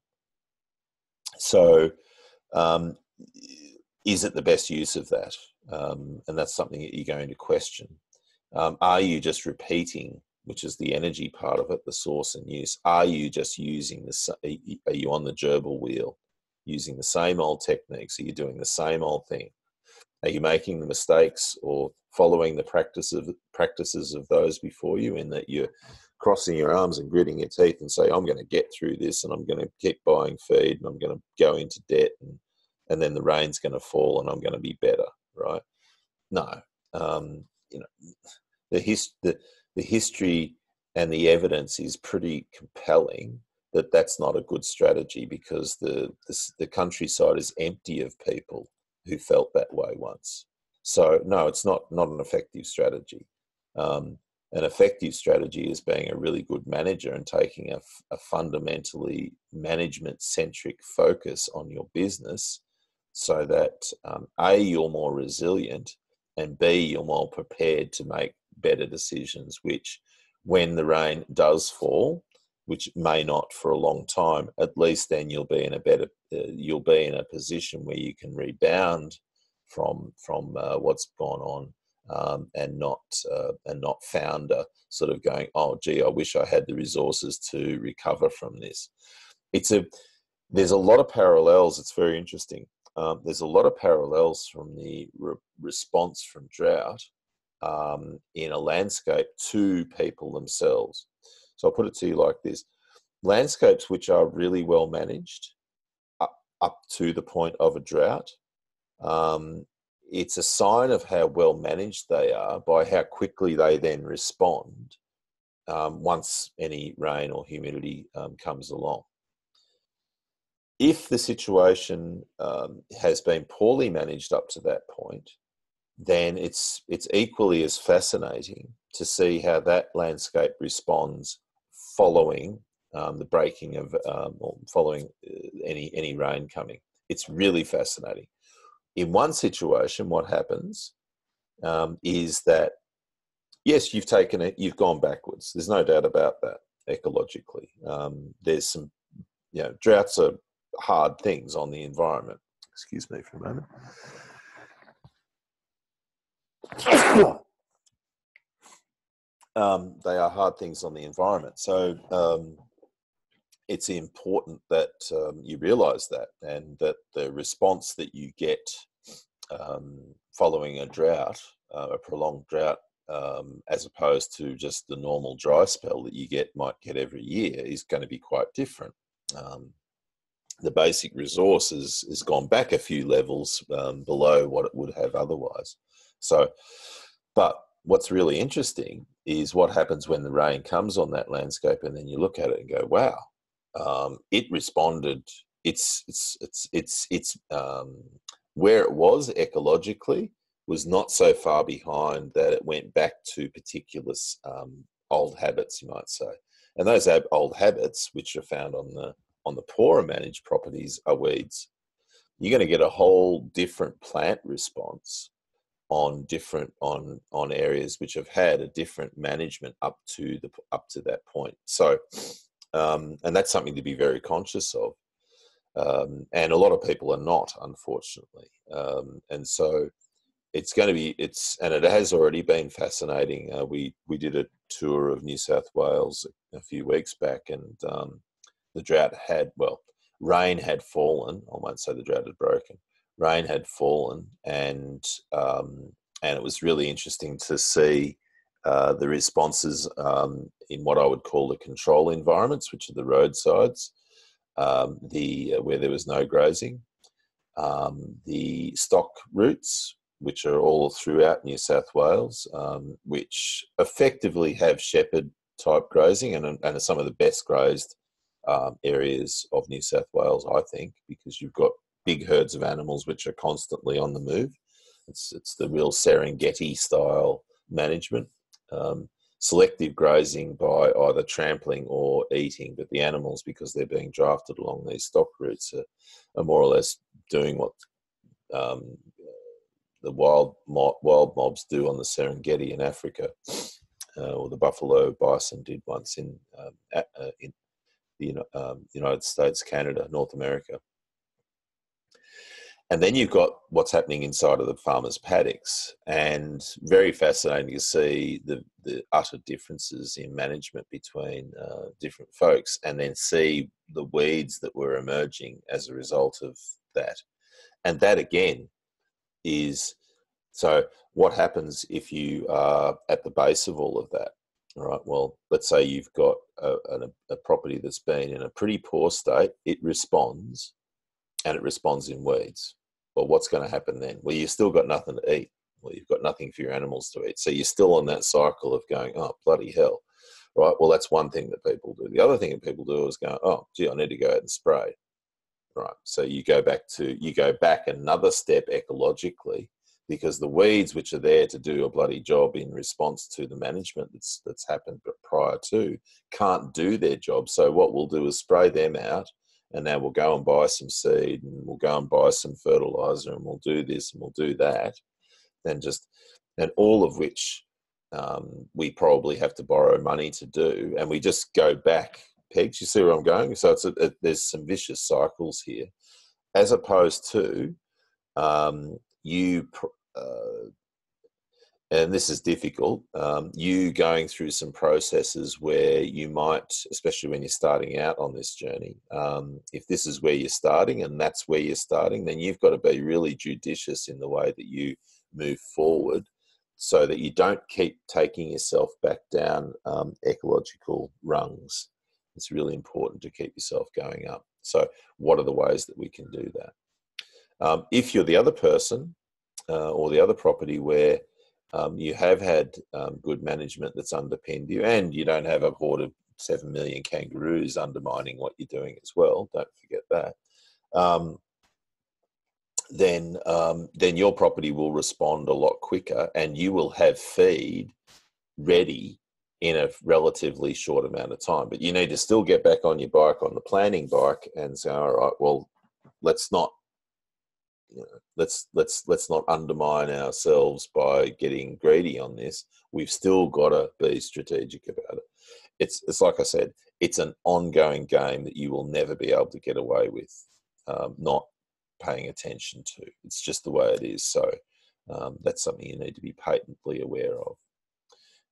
So, is it the best use of that? And that's something that you're going to question. Are you just repeating, which is the energy part of it, the source and use? Are you just using are you on the gerbil wheel, using the same old techniques? Are you doing the same old thing? Are you making the mistakes or following the practices of those before you, in that you're crossing your arms and gritting your teeth and say, I'm going to get through this and I'm going to keep buying feed and I'm going to go into debt and then the rain's going to fall and I'm going to be better, right? No. You know, the history and the evidence is pretty compelling that that's not a good strategy, because the countryside is empty of people who felt that way once. So no, it's not an effective strategy. An effective strategy is being a really good manager and taking a fundamentally management-centric focus on your business, so that A, you're more resilient, and B, you're more prepared to make better decisions, which when the rain does fall, which may not for a long time, at least then you'll be in a better, you'll be in a position where you can rebound from what's gone on, and not founder sort of going, oh gee, I wish I had the resources to recover from this. There's a lot of parallels. It's very interesting. There's a lot of parallels from the response from drought in a landscape to people themselves. So I'll put it to you like this. Landscapes which are really well managed up to the point of a drought, it's a sign of how well managed they are by how quickly they then respond once any rain or humidity comes along. If the situation has been poorly managed up to that point, then it's equally as fascinating to see how that landscape responds following the breaking of or following any rain coming. It's really fascinating. In one situation, what happens is that, yes, you've gone backwards. There's no doubt about that ecologically. There's some, droughts are hard things on the environment. Excuse me for a moment. They are hard things on the environment. So it's important that you realise that, and that the response that you get following a drought, a prolonged drought, as opposed to just the normal dry spell that you might get every year, is going to be quite different. The basic resource has gone back a few levels below what it would have otherwise. So, but what's really interesting is what happens when the rain comes on that landscape, and then you look at it and go, wow, it responded. It's where it was ecologically was not so far behind that it went back to particular old habits, you might say. And those old habits, which are found on the poorer managed properties, are weeds. You're going to get a whole different plant response on areas which have had a different management up to that point. So, and that's something to be very conscious of. And a lot of people are not, unfortunately. And so it's going to be, and it has already been fascinating. We did a tour of New South Wales a few weeks back, and the drought rain had fallen. I won't say the drought had broken. Rain had fallen, and it was really interesting to see the responses in what I would call the control environments, which are the roadsides, where there was no grazing, the stock routes, which are all throughout New South Wales, which effectively have shepherd type grazing and are some of the best grazed areas of New South Wales, I think, because you've got big herds of animals which are constantly on the move. It's the real Serengeti style management. Selective grazing by either trampling or eating, but the animals, because they're being drafted along these stock routes, are more or less doing what the wild mobs do on the Serengeti in Africa, or the buffalo bison did once in the United States, Canada, North America. And then you've got what's happening inside of the farmers' paddocks, and very fascinating to see the utter differences in management between different folks, and then see the weeds that were emerging as a result of that. And that again is, so what happens if you are at the base of all of that? All right, well, let's say you've got a property that's been in a pretty poor state. It responds, and it responds in weeds. Well, what's going to happen then? Well, you've still got nothing to eat. Well, you've got nothing for your animals to eat. So you're still on that cycle of going, oh, bloody hell. Right, well, that's one thing that people do. The other thing that people do is go, oh, gee, I need to go out and spray. Right, so you go back another step ecologically, because the weeds, which are there to do a bloody job in response to the management that's happened prior to, can't do their job. So what we'll do is spray them out, and now we'll go and buy some seed, and we'll go and buy some fertilizer, and we'll do this and we'll do that, and all of which we probably have to borrow money to do, and we just go back pegs. You see where I'm going? So there's some vicious cycles here, as opposed to and this is difficult, you going through some processes where you might, especially when you're starting out on this journey, if this is where you're starting and that's where you're starting, then you've got to be really judicious in the way that you move forward, so that you don't keep taking yourself back down ecological rungs. It's really important to keep yourself going up. So what are the ways that we can do that? If you're the other person or the other property where you have had good management that's underpinned you, and you don't have a horde of 7 million kangaroos undermining what you're doing as well, don't forget that, then your property will respond a lot quicker, and you will have feed ready in a relatively short amount of time. But you need to still get back on your bike, on the planning bike, and say, all right, well, let's not undermine ourselves by getting greedy on this. We've still got to be strategic about it. It's like I said, it's an ongoing game that you will never be able to get away with not paying attention to. It's just the way it is. So that's something you need to be patently aware of.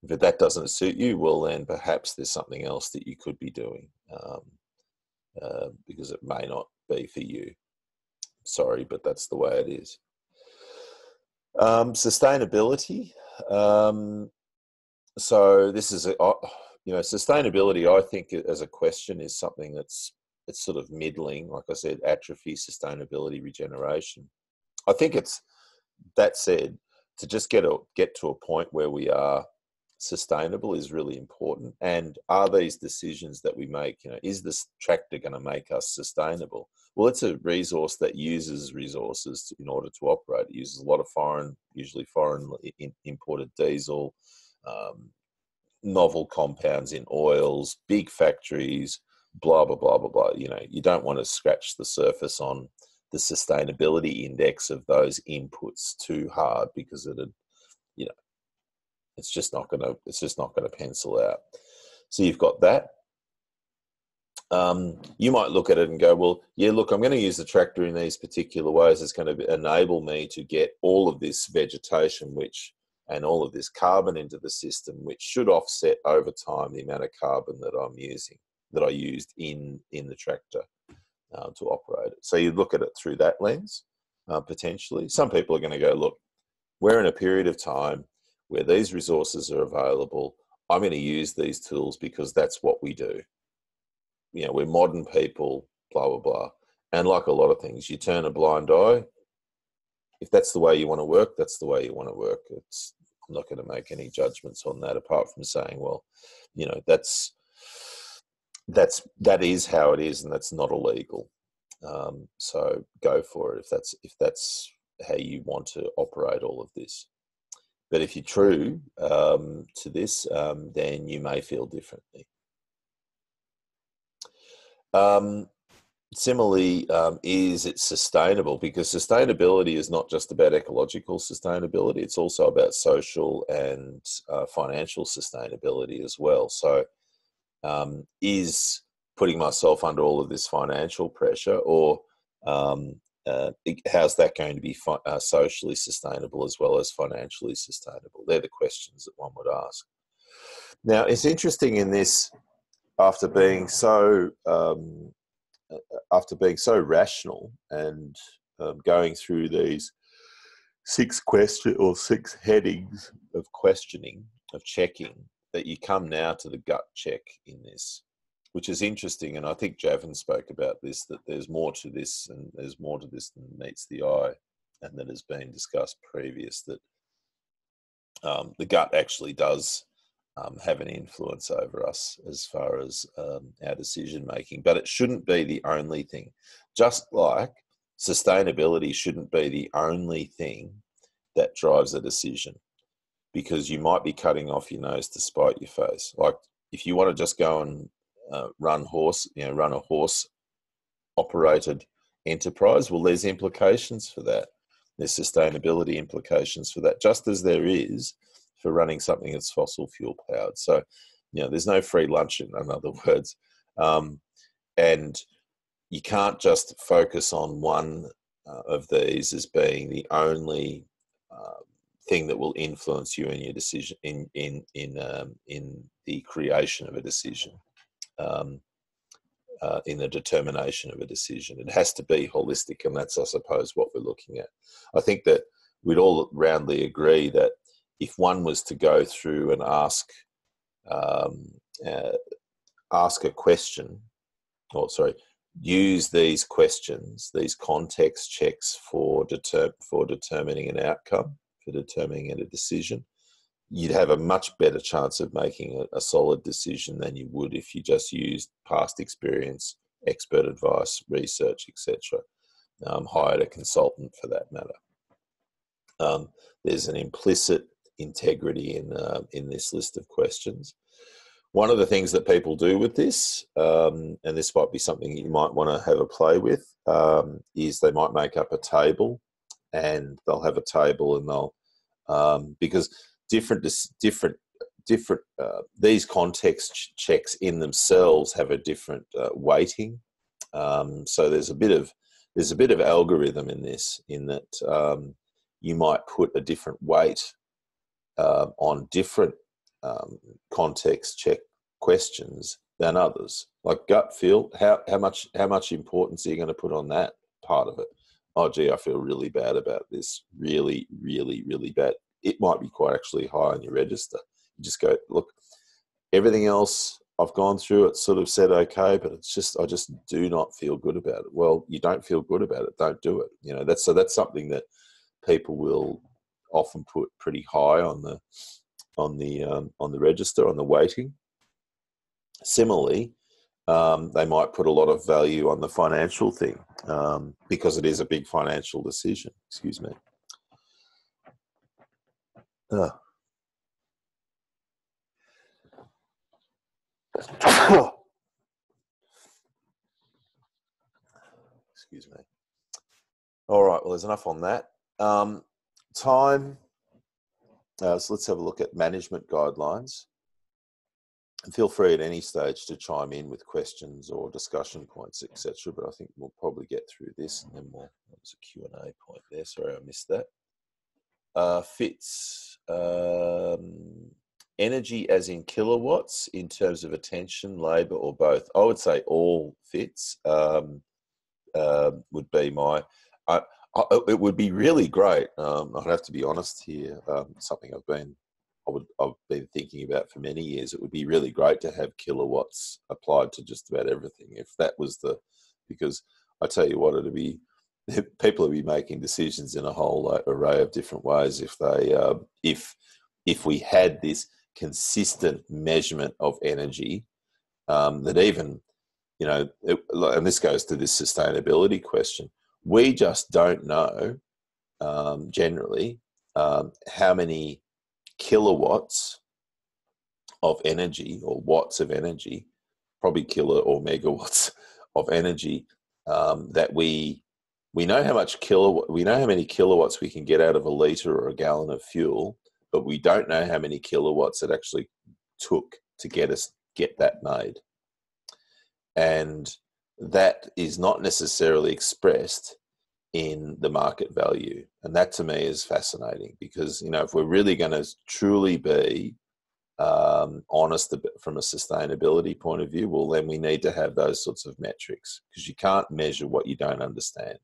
If that doesn't suit you, well, then perhaps there's something else that you could be doing, because it may not be for you. Sorry, but that's the way it is. Sustainability. So this is sustainability, I think, as a question, is something it's sort of middling. Like I said, atrophy, sustainability, regeneration. I think it's, that said, to just get to a point where we are sustainable is really important. And are these decisions that we make, is this tractor going to make us sustainable? Well, it's a resource that uses resources in order to operate. It uses a lot of usually foreign imported diesel, novel compounds in oils, big factories, blah, blah, blah, blah, blah. You don't want to scratch the surface on the sustainability index of those inputs too hard, because it's just not going to pencil out. So you've got that. You might look at it and go, well, yeah, look, I'm going to use the tractor in these particular ways. It's going to enable me to get all of this vegetation and all of this carbon into the system, which should offset over time the amount of carbon that I used in the tractor to operate it. So you look at it through that lens, potentially. Some people are going to go, look, we're in a period of time where these resources are available. I'm going to use these tools because that's what we do. We're modern people, blah, blah, blah. And like a lot of things, you turn a blind eye. If that's the way you want to work, that's the way you want to work. I'm not going to make any judgments on that, apart from saying, well, that is how it is, and that's not illegal. So go for it if that's how you want to operate all of this. But if you're true to this, then you may feel differently. Similarly, is it sustainable? Because sustainability is not just about ecological sustainability, it's also about social and financial sustainability as well. So is putting myself under all of this financial pressure, or how's that going to be socially sustainable as well as financially sustainable? They're the questions that one would ask. Now, it's interesting in this, after being so rational and going through these 6 headings of questioning, of checking, that you come now to the gut check in this, which is interesting. And I think Javin spoke about this, that there's more to this, and there's more to this than meets the eye, and that has been discussed previous, that the gut actually does have an influence over us as far as our decision making, but it shouldn't be the only thing. Just like sustainability shouldn't be the only thing that drives a decision, because you might be cutting off your nose to spite your face. Like if you want to just go and run a horse operated enterprise, well, there's implications for that. There's sustainability implications for that, just as there is for running something that's fossil fuel powered. So, there's no free lunch, in other words. And you can't just focus on one of these as being the only thing that will influence you in your decision, in the creation of a decision, in the determination of a decision. It has to be holistic, and that's, I suppose, what we're looking at. I think that we'd all roundly agree that if one was to go through and ask a question, use these questions, these context checks for determining an outcome, for determining a decision, you'd have a much better chance of making a solid decision than you would if you just used past experience, expert advice, research, etc. Hired a consultant for that matter. There's an implicit integrity in this list of questions. One of the things that people do with this, and this might be something you might want to have a play with, is they might make up a table, and they'll have a table, and they'll because these context checks in themselves have a different weighting. So there's a bit of algorithm in this, in that you might put a different weight on different context check questions than others. Like gut feel, how much importance are you going to put on that part of it? Oh, gee, I feel really bad about this. Really, really, really bad. It might be quite actually high on your register. You just go, look, everything else I've gone through, it sort of said okay, but I just do not feel good about it. Well, you don't feel good about it, don't do it. That's something that people will often put pretty high on the register, on the weighting. Similarly, they might put a lot of value on the financial thing, because it is a big financial decision. Excuse me. Excuse me. All right, well, there's enough on that. Time. So let's have a look at management guidelines. And feel free at any stage to chime in with questions or discussion points, etc. But I think we'll probably get through this, and then there's a Q&A point there. Sorry, I missed that. Fits. Energy as in kilowatts in terms of attention, labour, or both. I would say all fits would be my... it would be really great. I'd have to be honest here. Something I've been thinking about for many years. It would be really great to have kilowatts applied to just about everything. If that was because I tell you what, people would be making decisions in a whole array of different ways if they, if we had this consistent measurement of energy, that even, and this goes to this sustainability question. We just don't know, generally, how many kilowatts of energy, or watts of energy, probably kilo or megawatts of energy, that we know how many kilowatts we can get out of a litre or a gallon of fuel, but we don't know how many kilowatts it actually took to get that made. And that is not necessarily expressed in the market value. And that to me is fascinating, because, if we're really going to truly be honest from a sustainability point of view, well, then we need to have those sorts of metrics, because you can't measure what you don't understand,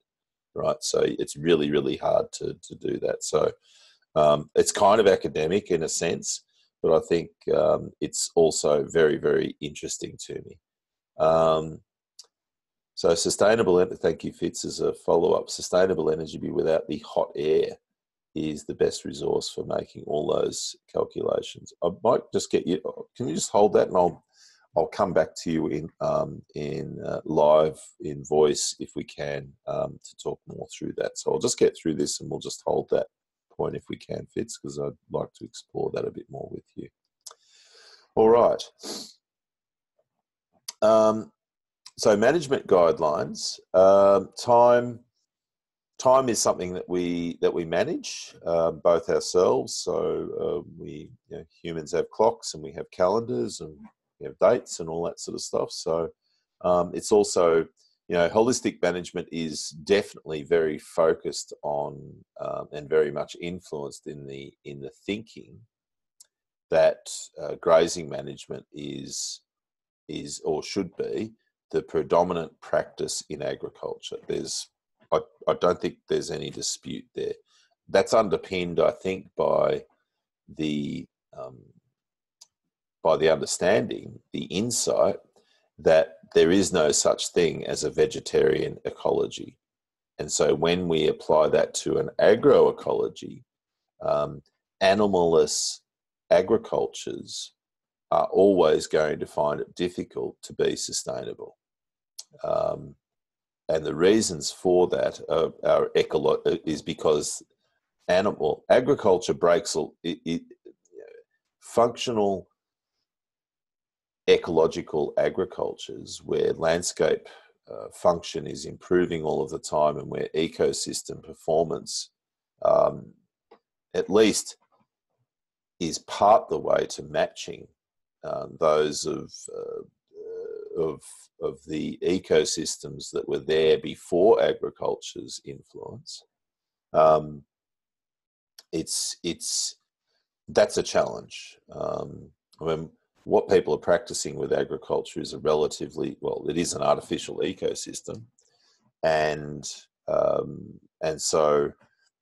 right? So it's really, really hard to do that. So it's kind of academic in a sense, but I think it's also very, very interesting to me. So sustainable, thank you, Fitz, as a follow-up. Sustainable energy without the hot air is the best resource for making all those calculations. I might just get you. Can you just hold that, and I'll come back to you in live in voice if we can to talk more through that. So I'll just get through this, and we'll just hold that point if we can, Fitz, because I'd like to explore that a bit more with you. All right. So management guidelines. Time is something that we manage both ourselves. So humans have clocks, and we have calendars, and we have dates and all that sort of stuff. So it's also, holistic management is definitely very focused on and very much influenced in the thinking that grazing management is or should be the predominant practice in agriculture. I don't think there's any dispute there. That's underpinned, I think, by the understanding, the insight that there is no such thing as a vegetarian ecology. And so when we apply that to an agroecology, animalless agricultures are always going to find it difficult to be sustainable. And the reasons for that is because animal agriculture breaks functional ecological agricultures where landscape function is improving all of the time, and where ecosystem performance at least is part the way to matching those of the ecosystems that were there before agriculture's influence. That's a challenge. What people are practicing with agriculture is it is an artificial ecosystem, and so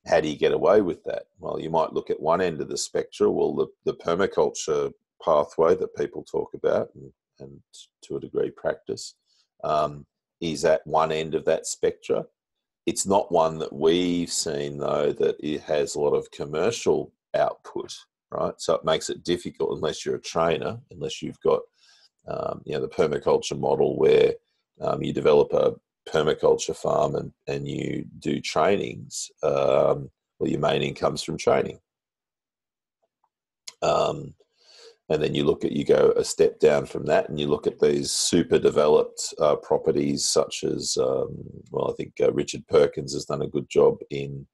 how do you get away with that? Well, you might look at one end of the spectrum. Well, the permaculture pathway that people talk about and to a degree practice is at one end of that spectrum. It's not one that we've seen, though, that it has a lot of commercial output, right? So it makes it difficult unless you're a trainer, unless you've got the permaculture model where you develop a permaculture farm and you do trainings. Your main income's from training. And then you go a step down from that, and you look at these super developed properties such as, I think Richard Perkins has done a good job in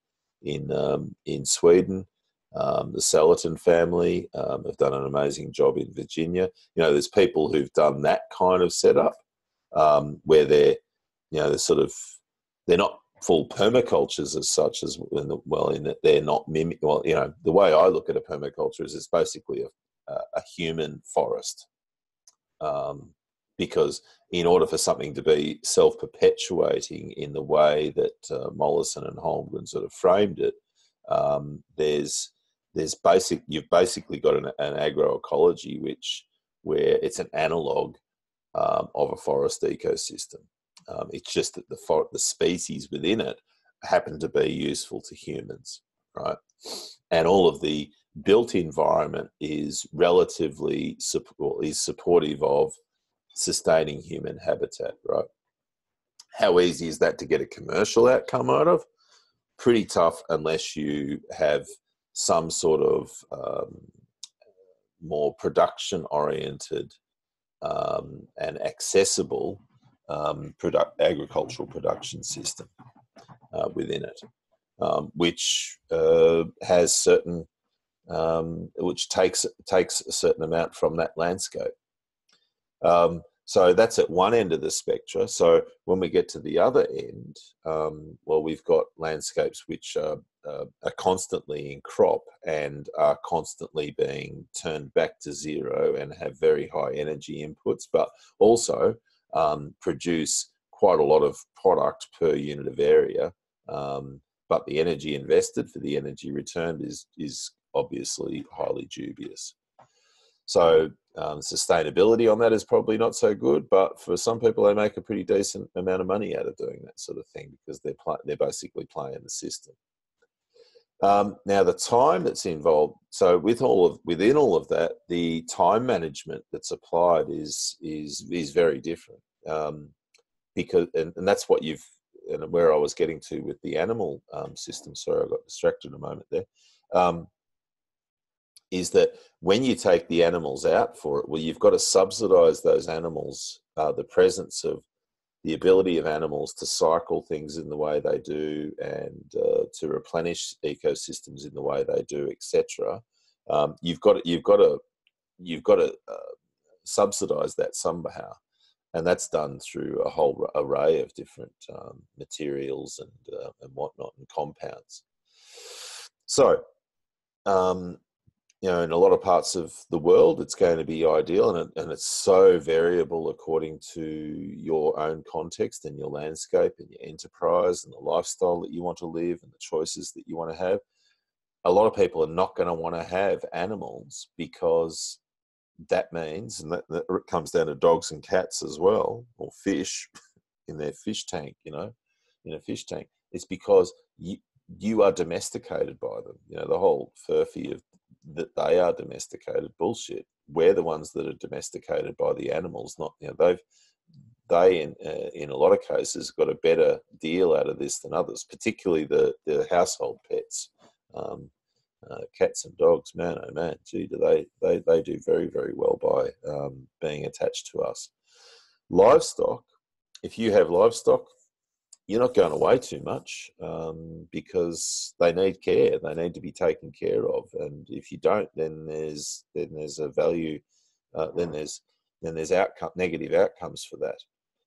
Sweden. The Salatin family have done an amazing job in Virginia. There's people who've done that kind of setup where they're not full permacultures as such in that they're not mimic. The way I look at a permaculture is it's basically a human forest, because in order for something to be self-perpetuating in the way that Mollison and Holmgren sort of framed it, you've basically got an agroecology where it's an analog of a forest ecosystem. It's just that the species within it happen to be useful to humans, right? And all of the built environment is relatively supportive of sustaining human habitat, right? How easy is that to get a commercial outcome out of? Pretty tough unless you have some sort of more production-oriented and accessible agricultural production system within it, which has certain, which takes a certain amount from that landscape. So that's at one end of the spectrum. So when we get to the other end, we've got landscapes which are constantly in crop and are constantly being turned back to zero and have very high energy inputs, but also produce quite a lot of product per unit of area. But the energy invested for the energy returned is obviously highly dubious. So sustainability on that is probably not so good, but for some people, they make a pretty decent amount of money out of doing that sort of thing because they're basically playing the system. Now, the time that's involved, so within all of that, the time management that's applied is very different, because and that's what and where I was getting to with the animal system. Sorry, I got distracted a moment there. Is that when you take the animals out for it, well, you've got to subsidise those animals, the presence of the ability of animals to cycle things in the way they do and to replenish ecosystems in the way they do, etc. You've got to subsidise that somehow, and that's done through a whole array of different materials and whatnot and compounds. So, in a lot of parts of the world, it's going to be ideal, and it's so variable according to your own context and your landscape and your enterprise and the lifestyle that you want to live and the choices that you want to have. A lot of people are not going to want to have animals because that means, and that comes down to dogs and cats as well, or fish in their fish tank, in a fish tank. It's because you are domesticated by them. The whole furphy of that they are domesticated bullshit. We're the ones that are domesticated by the animals, not they in a lot of cases got a better deal out of this than others, particularly the household pets, cats and dogs. Man, oh man, gee, do they do very, very well by being attached to us. Livestock, if you have livestock, you're not going away too much because they need care. They need to be taken care of, and if you don't, then there's a value. Then there's negative outcomes for that.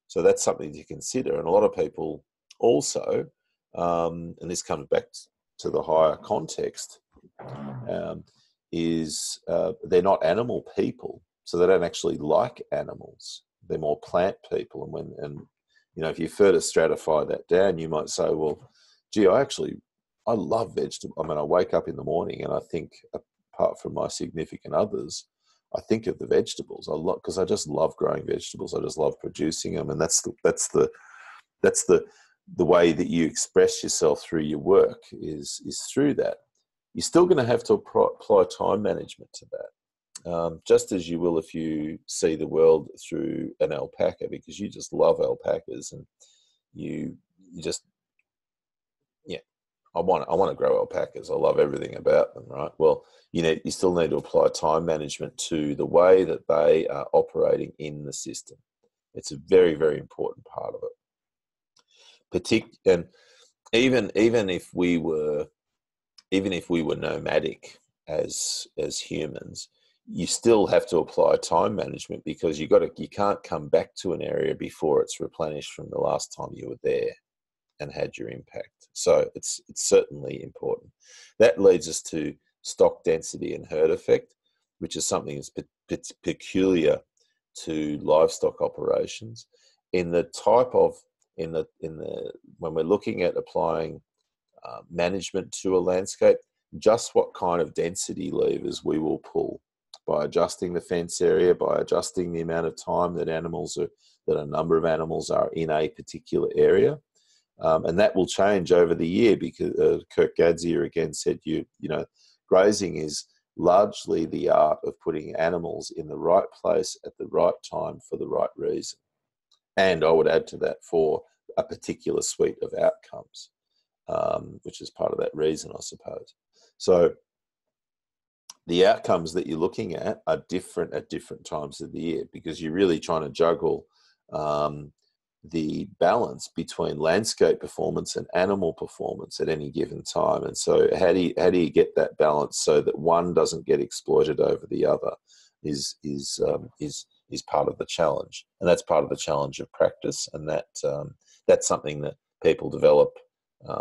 So that's something to consider. And a lot of people also, and this comes back to the higher context, is they're not animal people, so they don't actually like animals. They're more plant people, and if you further stratify that down, you might say, well, gee, I love vegetables. I mean, I wake up in the morning and I think, apart from my significant others, I think of the vegetables a lot because I just love growing vegetables. I just love producing them, and that's the way that you express yourself through your work is through that. You're still going to have to apply time management to that. Just as you will if you see the world through an alpaca, because you just love alpacas and you just, I want to grow alpacas. I love everything about them, right? Well, you still need to apply time management to the way that they are operating in the system. It's a very, very important part of it. And even if we were nomadic as humans, you still have to apply time management because you can't come back to an area before it's replenished from the last time you were there and had your impact. So it's certainly important. That leads us to stock density and herd effect, which is something that's peculiar to livestock operations. When we're looking at applying management to a landscape, just what kind of density levers we will pull by adjusting the fence area, by adjusting the amount of time that a number of animals are in a particular area. And that will change over the year because Kirk Gadzier again said, grazing is largely the art of putting animals in the right place at the right time for the right reason. And I would add to that for a particular suite of outcomes, which is part of that reason, I suppose. So the outcomes that you're looking at are different at different times of the year because you're really trying to juggle the balance between landscape performance and animal performance at any given time. And so how do you get that balance so that one doesn't get exploited over the other is part of the challenge. And that's part of the challenge of practice. And that's something that people develop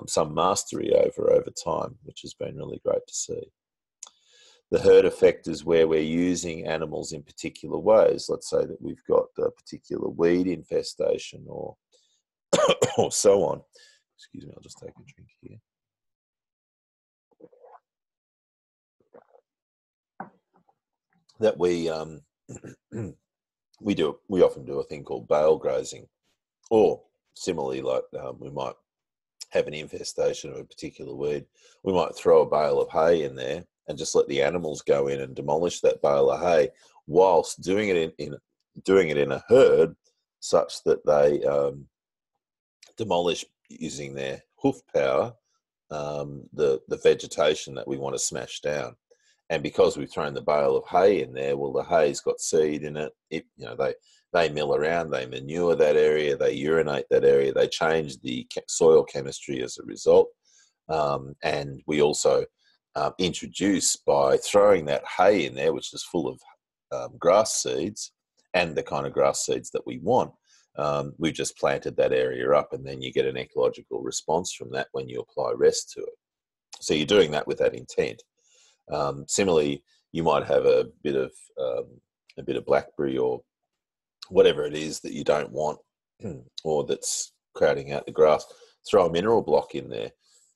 some mastery over time, which has been really great to see. The herd effect is where we're using animals in particular ways. Let's say that we've got a particular weed infestation or or so on. Excuse me, I'll just take a drink here. that we we often do a thing called bale grazing, or similarly, like we might have an infestation of a particular weed. We might throw a bale of hay in there and just let the animals go in and demolish that bale of hay, whilst doing it in a herd, such that they demolish using their hoof power the vegetation that we want to smash down. And because we've thrown the bale of hay in there, well, the hay's got seed in it. They mill around, they manure that area, they urinate that area, they change the soil chemistry as a result. And we also introduce, by throwing that hay in there, which is full of grass seeds, and the kind of grass seeds that we want, we've just planted that area up, and then you get an ecological response from that when you apply rest to it. So you're doing that with that intent. Similarly, you might have a bit of blackberry or whatever it is that you don't want, or that's crowding out the grass. Throw a mineral block in there.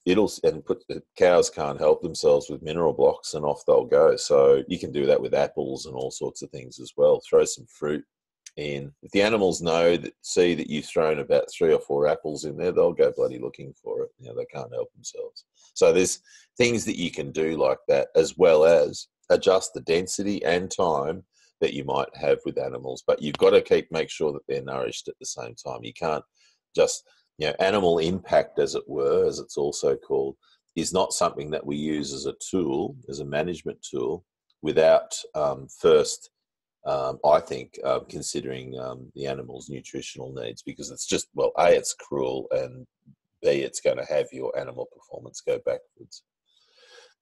The cows can't help themselves with mineral blocks, and off they'll go. So you can do that with apples and all sorts of things as well. Throw some fruit in. If the animals see that you've thrown about 3 or 4 apples in there, they'll go bloody looking for it. They can't help themselves. So there's things that you can do like that, as well as adjust the density and time that you might have with animals. But you've got to make sure that they're nourished at the same time. You can't just, animal impact, as it were, as it's also called, is not something that we use as a tool, as a management tool, without first, I think, considering the animal's nutritional needs, because it's just, well, A, it's cruel, and B, it's going to have your animal performance go backwards,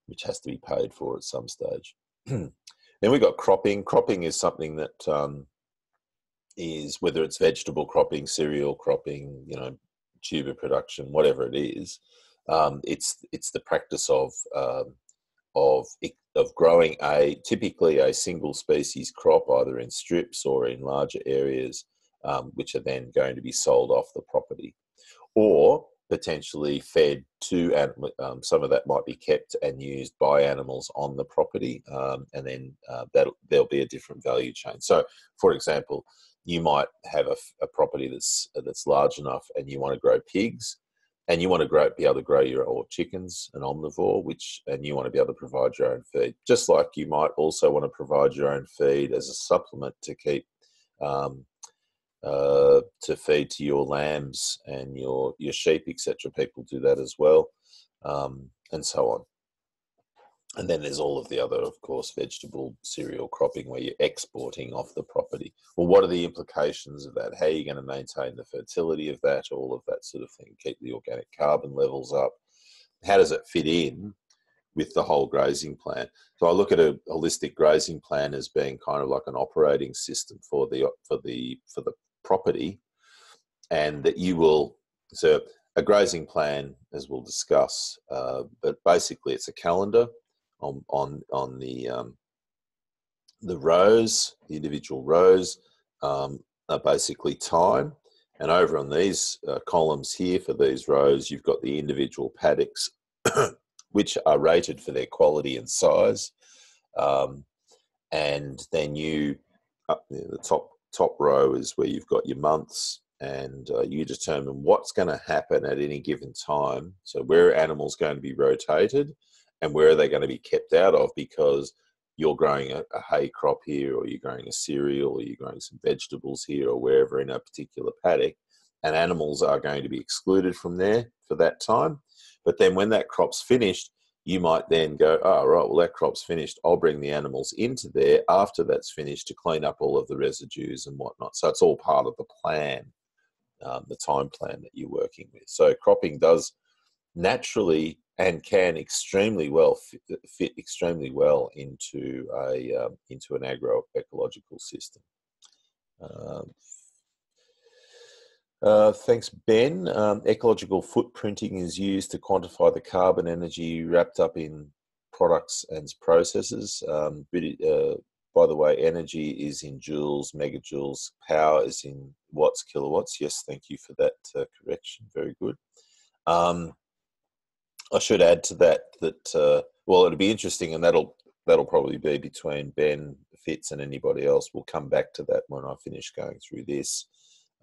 which has to be paid for at some stage. Then we've got cropping. Cropping is something that is, whether it's vegetable cropping, cereal cropping, tuber production, whatever it is, it's the practice of growing typically a single species crop, either in strips or in larger areas, which are then going to be sold off the property, or potentially fed to animals. Some of that might be kept and used by animals on the property, and then there'll be a different value chain. So, for example, you might have a property that's large enough, and you want to grow pigs, and you want to be able to grow or chickens, an omnivore, and you want to be able to provide your own feed. Just like you might also want to provide your own feed as a supplement to keep to feed to your lambs and your sheep, etc. People do that as well, and so on. And then there's all of the other, of course, vegetable cereal cropping, where you're exporting off the property. Well, what are the implications of that? How are you going to maintain the fertility of that? All of that sort of thing. Keep the organic carbon levels up. How does it fit in with the whole grazing plan? So I look at a holistic grazing plan as being kind of like an operating system for the property, and that you will. So a grazing plan, as we'll discuss, but basically it's a calendar on the rows. The individual rows are basically time, and over on these columns here for these rows, you've got the individual paddocks, which are rated for their quality and size, and then the top row is where you've got your months, and you determine what's going to happen at any given time. So where are animals going to be rotated, and where are they going to be kept out of, because you're growing a hay crop here, or you're growing a cereal, or you're growing some vegetables here, or wherever in a particular paddock, and animals are going to be excluded from there for that time. But then when that crop's finished, you might then go, oh, right, well, that crop's finished. I'll bring the animals into there after that's finished to clean up all of the residues and whatnot. So it's all part of the plan, the time plan that you're working with. So cropping does naturally and can extremely well fit extremely well into an agroecological system. Thanks, Ben. Ecological footprinting is used to quantify the carbon energy wrapped up in products and processes. By the way, energy is in joules, megajoules. Power is in watts, kilowatts. Yes, thank you for that correction. Very good. I should add to that well, it'll be interesting, and that'll that'll probably be between Ben, Fitz, and anybody else. We'll come back to that when I finish going through this,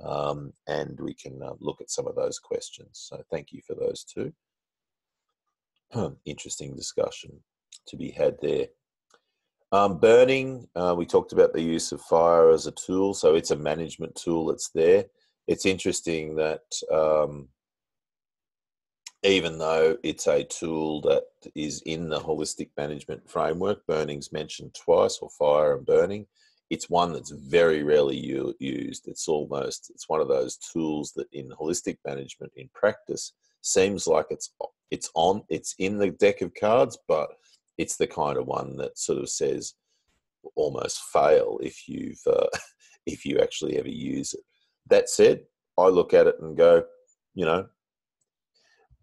and we can look at some of those questions. So thank you for those two. Interesting discussion to be had there. Burning, we talked about the use of fire as a tool, so it's a management tool that's there. It's interesting that even though it's a tool that is in the holistic management framework, burning's mentioned twice, or fire and burning, it's one that's very rarely used. It's one of those tools that in holistic management in practice seems like it's in the deck of cards, but it's the kind of one that sort of says almost fail if you actually ever use it. That said, I look at it and go,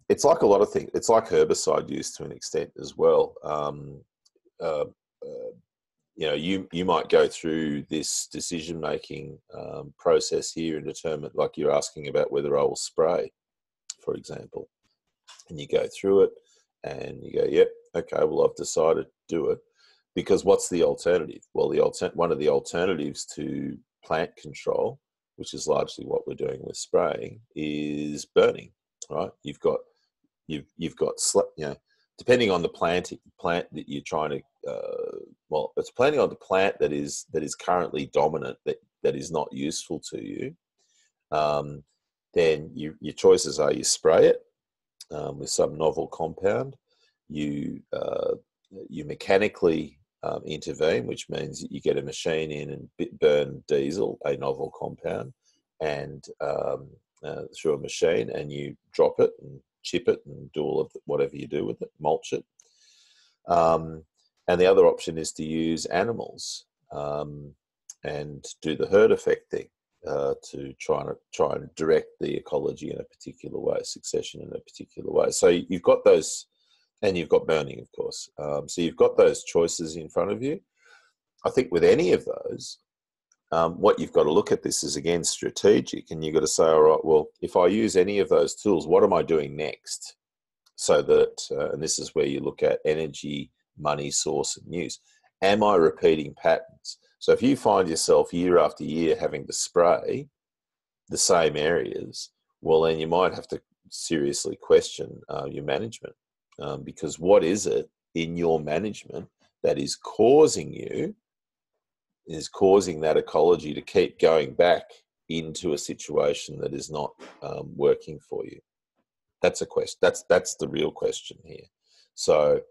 it's like a lot of things. It's like herbicide use to an extent as well. You might go through this decision-making process here and determine, like you're asking about whether I will spray, for example, and you go through it and you go, yep, okay, well, I've decided to do it, because what's the alternative? Well, one of the alternatives to plant control, which is largely what we're doing with spraying, is burning, right? You've got depending on the plant that you're trying to, it's depending on the plant that is currently dominant, that is not useful to you. Then your choices are: you spray it with some novel compound, you mechanically intervene, which means that you get a machine in and burn diesel, a novel compound, and through a machine, and you drop it and chip it and do all of whatever you do with it, mulch it. And the other option is to use animals and do the herd effect thing to try and direct the ecology in a particular way, succession in a particular way. So you've got those, and you've got burning, of course. So you've got those choices in front of you. I think with any of those, what you've got to look at this is, again, strategic, and you've got to say, all right, well, if I use any of those tools, what am I doing next? So that, and this is where you look at energy, money, source, and use. Am I repeating patterns? So if you find yourself year after year having to spray the same areas, well, then you might have to seriously question your management, because what is it in your management that is causing that ecology to keep going back into a situation that is not working for you? That's a question. That's the real question here. So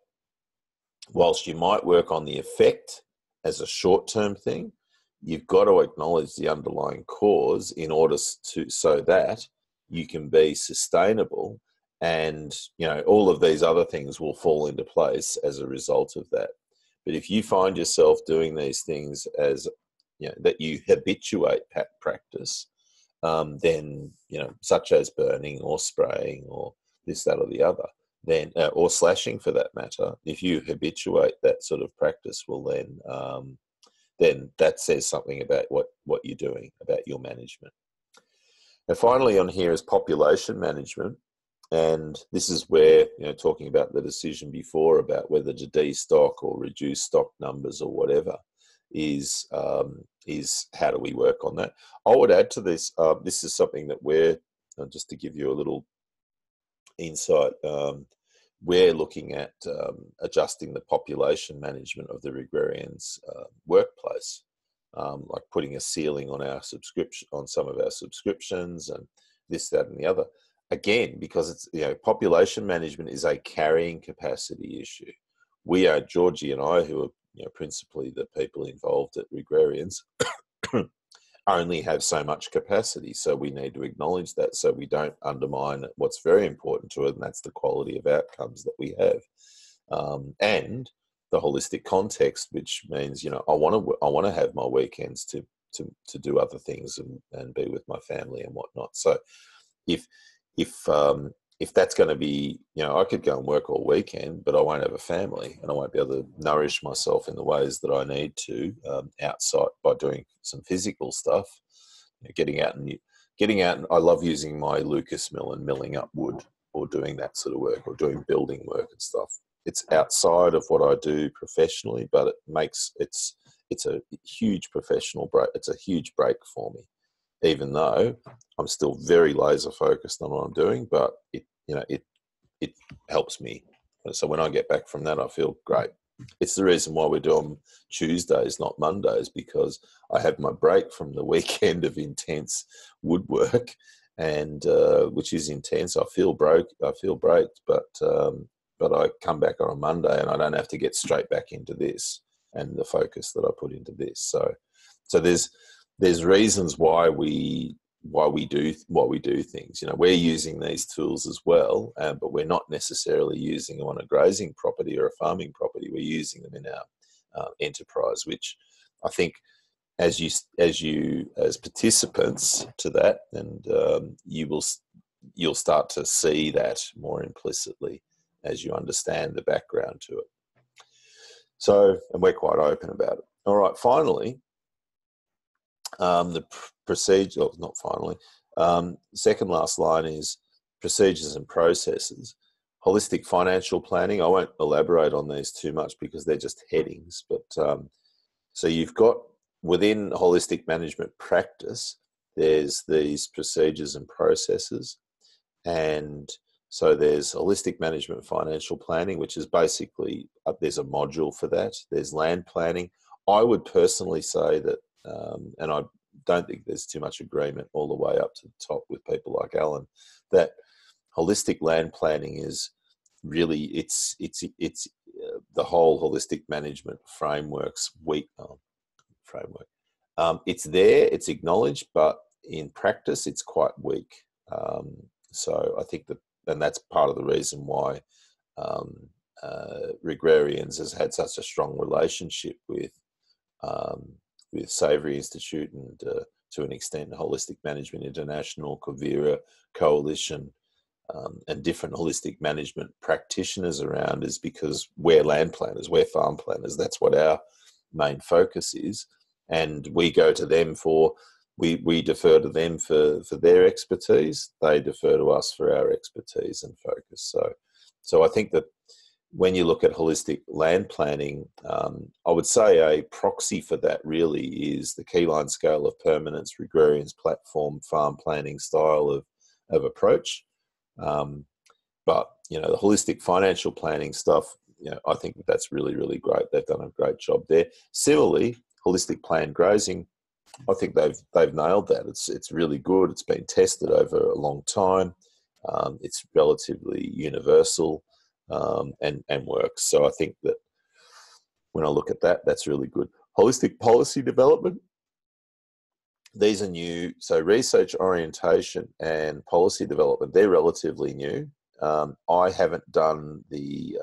whilst you might work on the effect as a short-term thing, you've got to acknowledge the underlying cause in order so that you can be sustainable, and all of these other things will fall into place as a result of that. But if you find yourself doing these things as that you habituate practice, then such as burning or spraying or this, that, or the other, then or slashing for that matter, if you habituate that sort of practice, well, then that says something about what you're doing, about your management. And finally on here is population management. And this is where, talking about the decision before about whether to destock or reduce stock numbers or whatever, is how do we work on that? I would add to this, this is something that we're, just to give you a little insight, we're looking at adjusting the population management of the Regrarians workplace, like putting a ceiling on some of our subscriptions and this, that, and the other. Again, because it's population management is a carrying capacity issue. We are, Georgie and I, who are principally the people involved at Regrarians, only have so much capacity. So we need to acknowledge that, so we don't undermine what's very important to it, and that's the quality of outcomes that we have, and the holistic context, which means I want to have my weekends to do other things and be with my family and whatnot. So if that's going to be, I could go and work all weekend, but I won't have a family, and I won't be able to nourish myself in the ways that I need to outside by doing some physical stuff, getting out. And I love using my Lucas mill and milling up wood, or doing that sort of work, or doing building work and stuff. it's outside of what I do professionally, but it makes it's a huge professional break. It's a huge break for me, even though I'm still very laser focused on what I'm doing. But it helps me. So when I get back from that, I feel great. It's the reason why we're doing Tuesdays, not Mondays, because I have my break from the weekend of intense woodwork, and which is intense. I feel broke. I feel braked, but I come back on a Monday and I don't have to get straight back into this and the focus that I put into this. So there's reasons why we do things. We're using these tools as well, but we're not necessarily using them on a grazing property or a farming property. We're using them in our enterprise, which I think as participants to that, and you'll start to see that more implicitly as you understand the background to it. So, and we're quite open about it. All right, finally, the procedure, not finally, second last line is procedures and processes. Holistic financial planning, I won't elaborate on these too much because they're just headings, but so you've got within holistic management practice, there's these procedures and processes. And so there's holistic management financial planning, which is basically, there's a module for that. There's land planning. I would personally say that, and I don't think there's too much agreement all the way up to the top with people like Alan, that holistic land planning is really, it's the whole holistic management framework's weak framework. It's there, it's acknowledged, but in practice, it's quite weak. So I think that, and that's part of the reason why Regrarians has had such a strong relationship with Savory Institute and to an extent Holistic Management International, Covera Coalition, and different holistic management practitioners around, is because we're land planners, we're farm planners. That's what our main focus is. And we go to them we defer to them for their expertise. They defer to us for our expertise and focus. So I think that when you look at holistic land planning, I would say a proxy for that really is the Keyline Scale of Permanence, Regrarian's platform farm planning style of approach. But, the holistic financial planning stuff, I think that's really, really great. They've done a great job there. Similarly, holistic planned grazing, I think they've nailed that. It's really good. It's been tested over a long time. It's relatively universal and works. So I think that when I look at that, that's really good. Holistic policy development. These are new. So research orientation and policy development, they're relatively new. I haven't done the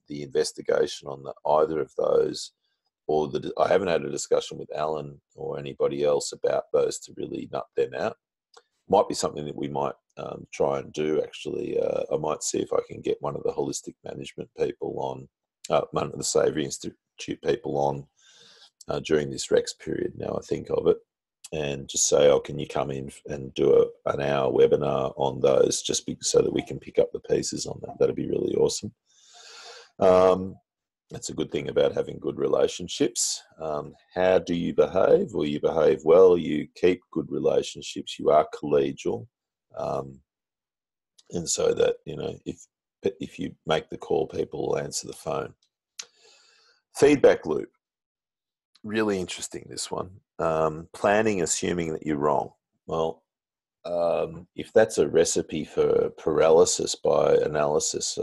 investigation on either of those, or I haven't had a discussion with Alan or anybody else about those to really nut them out. Might be something that we might try and do, actually. I might see if I can get one of the holistic management people on, one of the Savory Institute people on during this Rex period, now I think of it, and just say, oh, can you come in and do an hour webinar on those, just so that we can pick up the pieces on that. That'd be really awesome. That's a good thing about having good relationships. How do you behave? Well, you behave well, you keep good relationships, you are collegial. And so that, if you make the call, people will answer the phone. Feedback loop. Really interesting, this one. Planning assuming that you're wrong. Well, if that's a recipe for paralysis by analysis,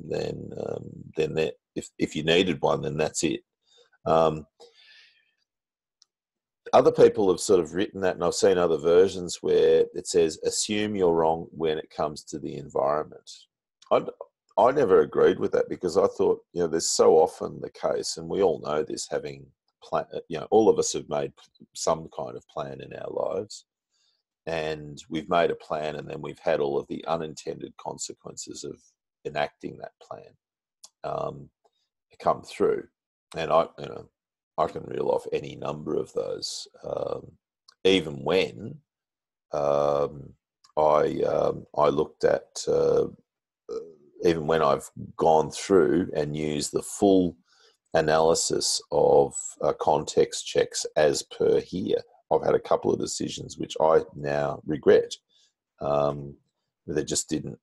then that, if you needed one, then that's it. Other people have sort of written that, and I've seen other versions where it says, assume you're wrong when it comes to the environment. I never agreed with that, because I thought, there's so often the case, and we all know this, having all of us have made some kind of plan in our lives, and we've made a plan, and then we've had all of the unintended consequences of enacting that plan come through. And I can reel off any number of those, even when I looked at even when I've gone through and used the full analysis of context checks as per here, I've had a couple of decisions which I now regret. They just didn't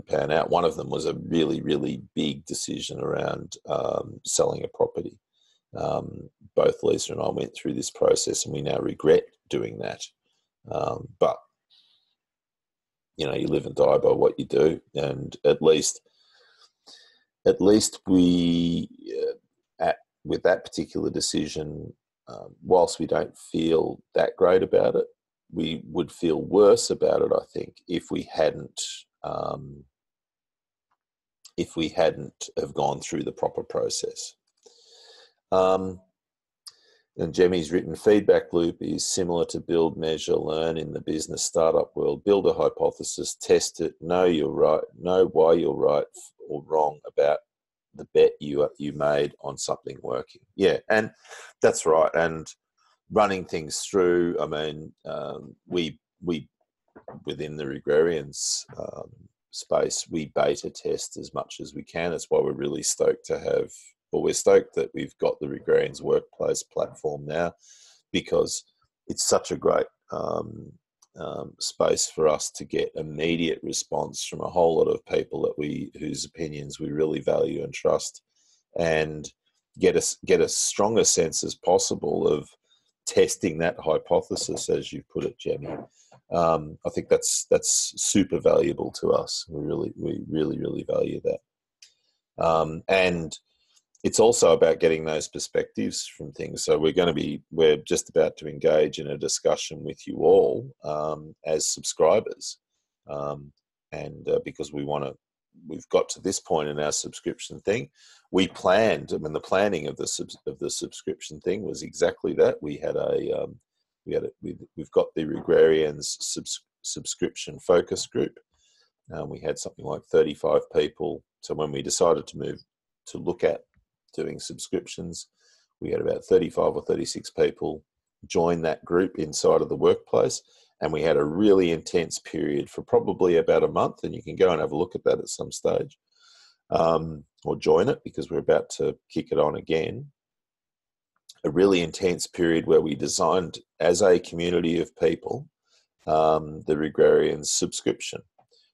pan out. One of them was a really, really big decision around selling a property. Both Lisa and I went through this process, and we now regret doing that. But you live and die by what you do, and at least we, with that particular decision, whilst we don't feel that great about it, we would feel worse about it, I think, if we hadn't have gone through the proper process. And Jemmy's written, feedback loop is similar to build, measure, learn in the business startup world. Build a hypothesis, test it, know you're right, know why you're right or wrong about the bet you made on something working. Yeah, and that's right. And running things through, I mean, we within the Regrarians space, we beta test as much as we can. That's why we're really stoked to have, well, we're stoked that we've got the Regrarians Workplace platform now, because it's such a great space for us to get immediate response from a whole lot of people whose opinions we really value and trust, and get a stronger sense as possible of testing that hypothesis, as you put it, Jemmy. I think that's super valuable to us. We really value that. And it's also about getting those perspectives from things. So we're just about to engage in a discussion with you all as subscribers, and because we've got to this point in our subscription thing. We planned. I mean, the planning of the subscription thing was exactly that. We've got the Regrarians subscription focus group. We had something like 35 people. So when we decided to move to look at doing subscriptions, we had about 35 or 36 people join that group inside of the workplace, and we had a really intense period for probably about a month, and you can go and have a look at that at some stage, or join it, because we're about to kick it on again. A really intense period where we designed, as a community of people, the Regrarians subscription.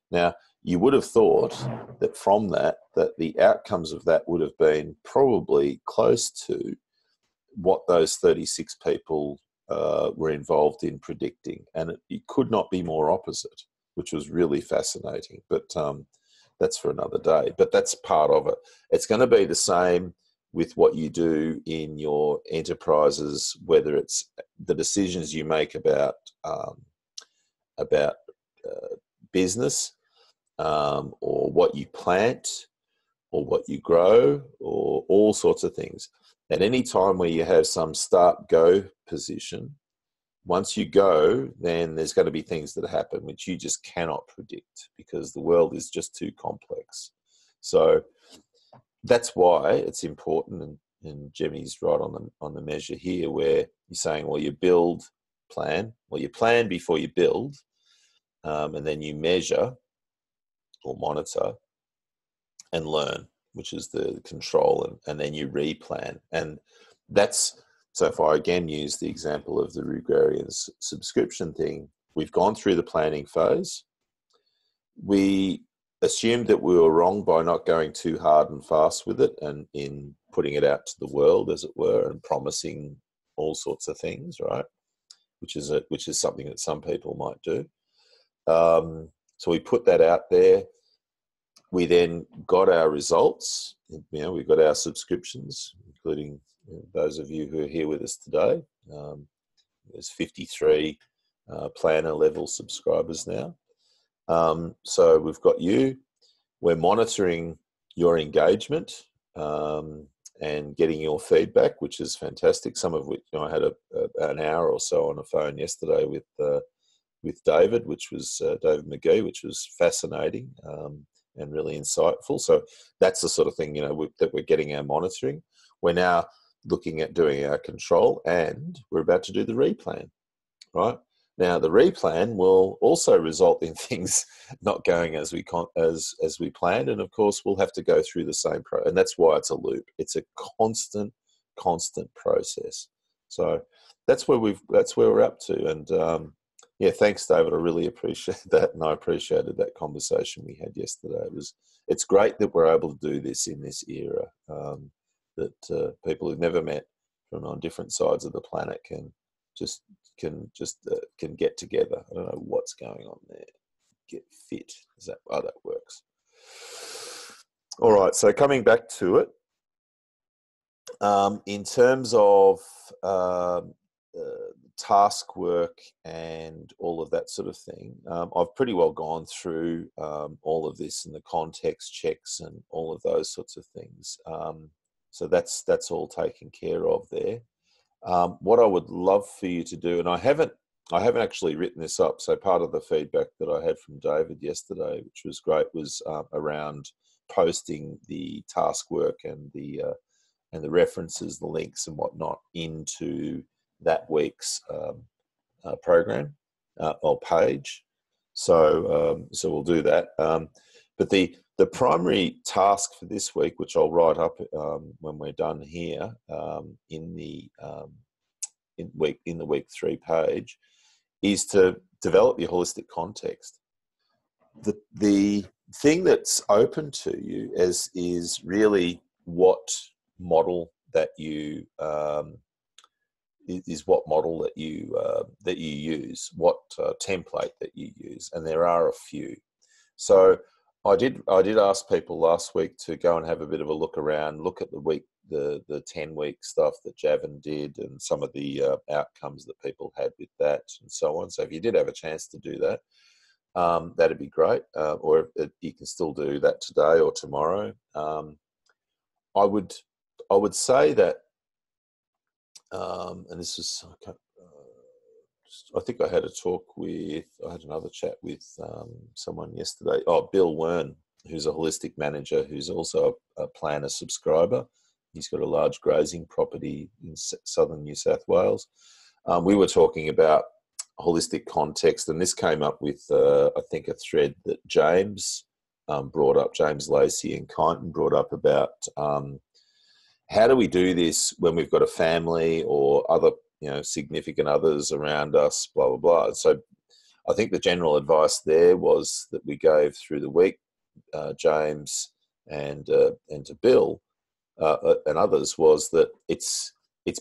Now, you would have thought that from that the outcomes of that would have been probably close to what those 36 people were involved in predicting. And it could not be more opposite, which was really fascinating. But that's for another day. But that's part of it. It's going to be the same with what you do in your enterprises, whether it's the decisions you make about business, or what you plant, or what you grow, or all sorts of things. At any time where you have some start-go position, once you go, then there's going to be things that happen which you just cannot predict, because the world is just too complex. So that's why it's important, and Jemmy's right on the measure here, where you're saying, well, you plan before you build, and then you measure or monitor and learn, which is the control, and then you replan. And that's, so if I again use the example of the Regrarians subscription thing, we've gone through the planning phase. We assumed that we were wrong by not going too hard and fast with it, and in putting it out to the world, as it were, and promising all sorts of things, right? Which is something that some people might do. So we put that out there. We then got our results. We got our subscriptions, including those of you who are here with us today. There's 53 planner level subscribers now. So we've got you. We're monitoring your engagement and getting your feedback, which is fantastic. Some of which, I had an hour or so on the phone yesterday with David, which was David McGee, which was fascinating and really insightful. So that's the sort of thing, that we're getting our monitoring. We're now looking at doing our control, and we're about to do the replan, right? Now, the replan will also result in things not going as we planned, and of course, we'll have to go through the same and that's why it's a loop. It's a constant process. So that's where we're up to, and yeah, thanks, David. I really appreciate that, and I appreciated that conversation we had yesterday. It's great that we're able to do this in this era. That people who've never met from on different sides of the planet can get together. I don't know what's going on there. Get fit. Is that how that works? All right. So coming back to it, in terms of task work and all of that sort of thing, I've pretty well gone through all of this and the context checks and all of those sorts of things. So that's all taken care of there. What I would love for you to do, and I haven't actually written this up, so part of the feedback that I had from David yesterday, which was great, was around posting the task work and the references, the links and whatnot into that week's program or page. So we'll do that. But the primary task for this week, which I'll write up when we're done here in the week 3 page, is to develop your holistic context. The thing that's open to you is really what model that you what model that you use, what template that you use, and there are a few. So I did ask people last week to go and have a bit of a look around, look at the 10-week stuff that Javin did and some of the outcomes that people had with that and so on. So if you did have a chance to do that, that'd be great. Or you can still do that today or tomorrow. I would say that, and this is, I think I had another chat with someone yesterday. Oh, Bill Wern, who's a holistic manager, who's also a planner subscriber. He's got a large grazing property in southern New South Wales. We were talking about holistic context, and this came up with, I think, a thread that James brought up, James Lacey and Kyneton brought up about how do we do this when we've got a family or other, significant others around us, blah, blah, blah. So I think the general advice there was that we gave through the week, James and to Bill and others, was that it's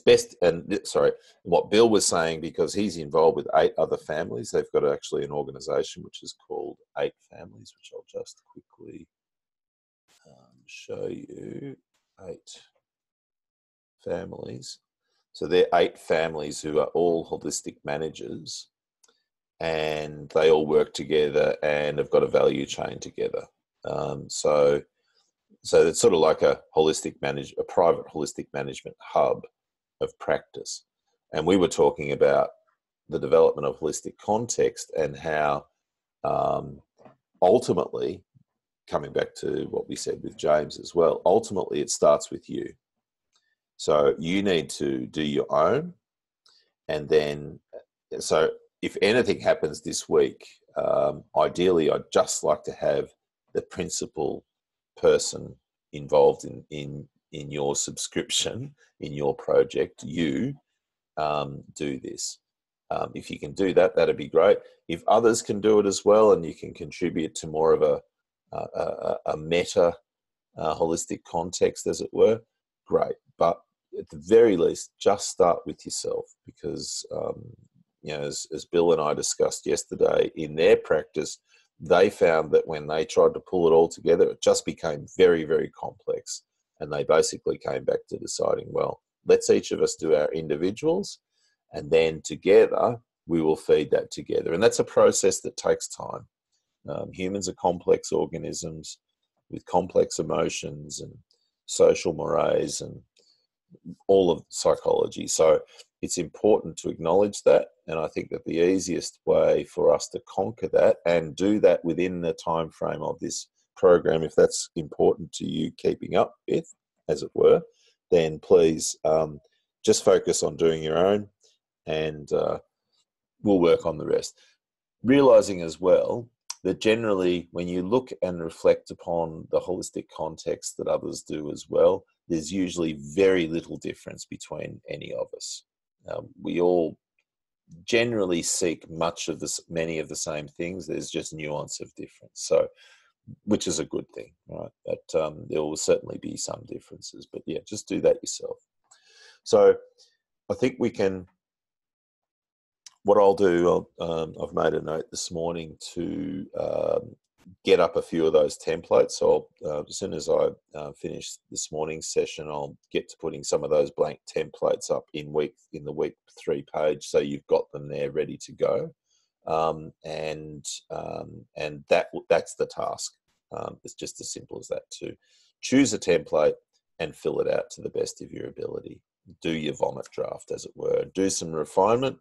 best, and sorry, what Bill was saying, because he's involved with 8 other families. They've got actually an organisation which is called 8 Families, which I'll just quickly show you. 8 families. So they're 8 families who are all holistic managers, and they all work together and have got a value chain together. So it's sort of like a private holistic management hub of practice. And we were talking about the development of holistic context and how ultimately, coming back to what we said with James as well, ultimately it starts with you. So you need to do your own, and then, so if anything happens this week, ideally I'd just like to have the principal person involved in your subscription, in your project, you do this. If you can do that, that'd be great. If others can do it as well, and you can contribute to more of a meta holistic context, as it were, great. But at the very least, just start with yourself, because as Bill and I discussed yesterday, in their practice, they found that when they tried to pull it all together, it just became very, very complex. And they basically came back to deciding, well, let's each of us do our individuals, and then together we will feed that together. And that's a process that takes time. Humans are complex organisms with complex emotions and social mores and all of psychology. So it's important to acknowledge that. And I think that the easiest way for us to conquer that and do that within the time frame of this program, if that's important to you keeping up with, as it were, then please just focus on doing your own, and we'll work on the rest. Realizing as well that generally when you look and reflect upon the holistic context that others do as well, there's usually very little difference between any of us. We all generally seek many of the same things. There's just nuance of difference. So, which is a good thing, right? But there will certainly be some differences. But yeah, just do that yourself. So I think we can. What I'll do, I've made a note this morning to get up a few of those templates. So as soon as I finish this morning's session, I'll get to putting some of those blank templates up in the week 3 page, so you've got them there ready to go. And that's the task. It's just as simple as that. To choose a template and fill it out to the best of your ability. Do your vomit draft, as it were. Do some refinement.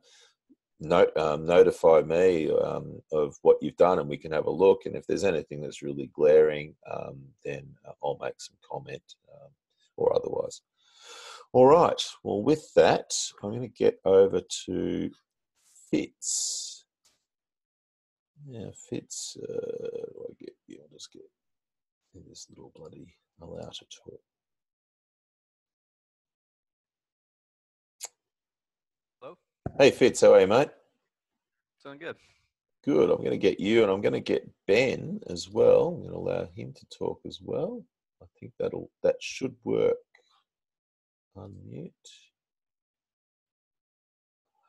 Notify me of what you've done, and we can have a look. And if there's anything that's really glaring, then I'll make some comment or otherwise. All right. Well, with that, I'm going to get over to Fitz. Yeah, Fitz. Do I get you? I'll just get in this little bloody allow to talk. Hello. Hey, Fitz. How are you, mate? Doing good. Good. I'm going to get you, and I'm going to get Ben as well. I'm going to allow him to talk as well. I think that should work. Unmute.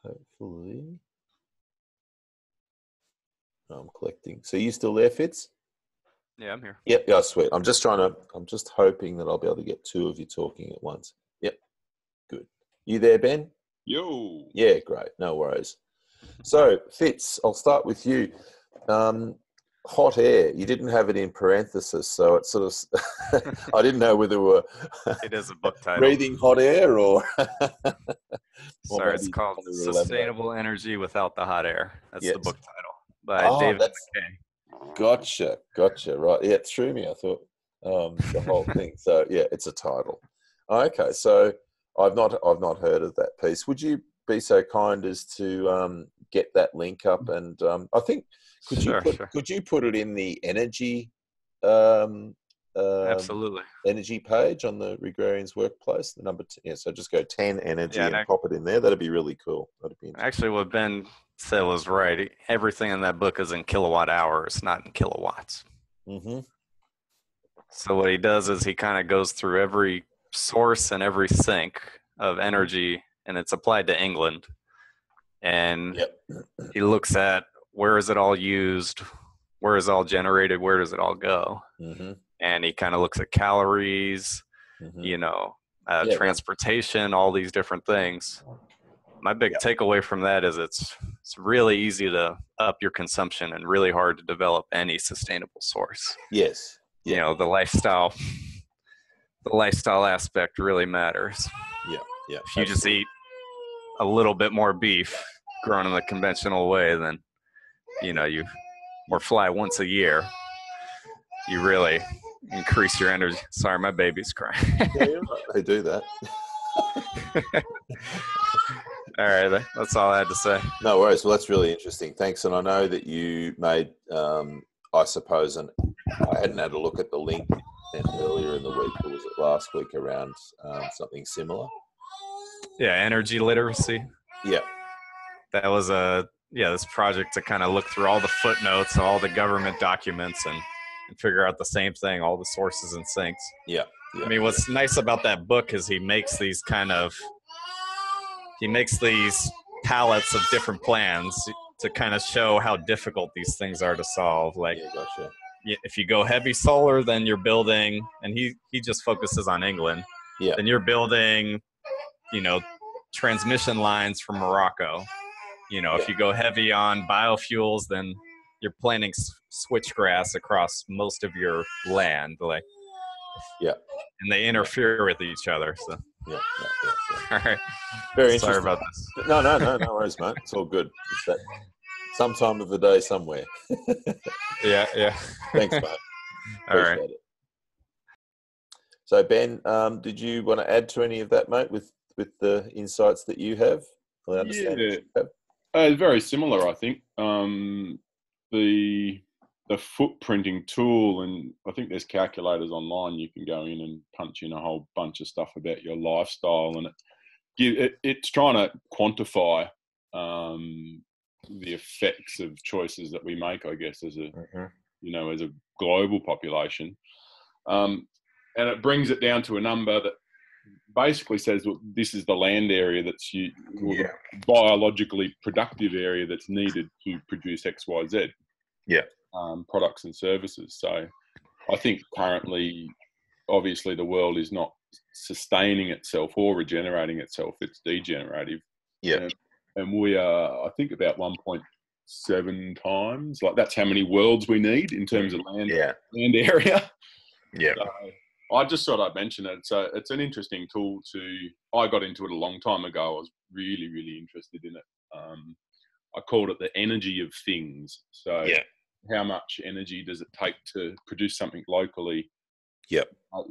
Hopefully. I'm collecting. So you still there, Fitz? Yeah, I'm here. Yep. Yeah, sweet. I'm just hoping that I'll be able to get 2 of you talking at once. Yep. Good. You there, Ben? Yo. Yeah, great. No worries. So, Fitz, I'll start with you. Hot air. You didn't have it in parenthesis, so it's sort of. I didn't know whether we were. It is a book title. Breathing hot air, or. Sorry, it's called Sustainable Energy Without the Hot Air. That's the book title by David McKay. Gotcha. Right. Yeah, it threw me. I thought the whole thing. So yeah, it's a title. Okay, so I've not heard of that piece. Would you be so kind as to get that link up? And I think could you put it in the energy Absolutely energy page on the Regrarians Workplace, the number 10. Yeah, so just go 10 energy and pop it in there. That'd be really cool. That'd be actually what Ben said was right. Everything in that book is in kilowatt hours, not in kilowatts. Mm-hmm. So what he does is he kind of goes through every source and every sink of energy, and it's applied to England. And he looks at where is it all used, where is it all generated, where does it all go? Mm-hmm. And he kind of looks at calories, transportation, all these different things. My big takeaway from that is it's really easy to up your consumption and really hard to develop any sustainable source. Yes. You know, the lifestyle aspect really matters. Yeah. If you just eat a little bit more beef grown in the conventional way, then or fly once a year, you really increase your energy. Sorry, my baby's crying. Yeah, they do that. All right, that's all I had to say. No worries. Well, that's really interesting. Thanks. And I know that you made, I suppose, and I hadn't had a look at the link earlier in the week, or was it last week, around something similar? Yeah, energy literacy. Yeah. That was this project to kind of look through all the footnotes and all the government documents and figure out the same thing, all the sources and sinks. Yeah. I mean, what's nice about that book is he makes these palettes of different plans to kind of show how difficult these things are to solve. Like, if you go heavy solar, then you're building, and he just focuses on England. Yeah. Then you're building, transmission lines from Morocco. If you go heavy on biofuels, then you're planting switchgrass across most of your land. And they interfere with each other. So. Yeah. All right. Very Sorry interesting. about this. No worries, mate. It's all good. It's that some time of the day somewhere. Yeah. Thanks, mate. Appreciate it. So, Ben, did you want to add to any of that, mate, with the insights that you have? Yeah. It's very similar, I think. The footprinting tool, and I think there's calculators online. You can go in and punch in a whole bunch of stuff about your lifestyle, and it's trying to quantify the effects of choices that we make, I guess, as a as a global population, and it brings it down to a number that basically says, well, this is the land area that's the biologically productive area that's needed to produce X, Y, Z. Products and services. So I think currently, obviously, the world is not sustaining itself or regenerating itself. It's degenerative. And we are, I think, about 1.7 times. Like, that's how many worlds we need in terms of land area. So I just thought I'd mention it. So it's an interesting tool I got into it a long time ago. I was really, really interested in it. I called it the energy of things. So how much energy does it take to produce something locally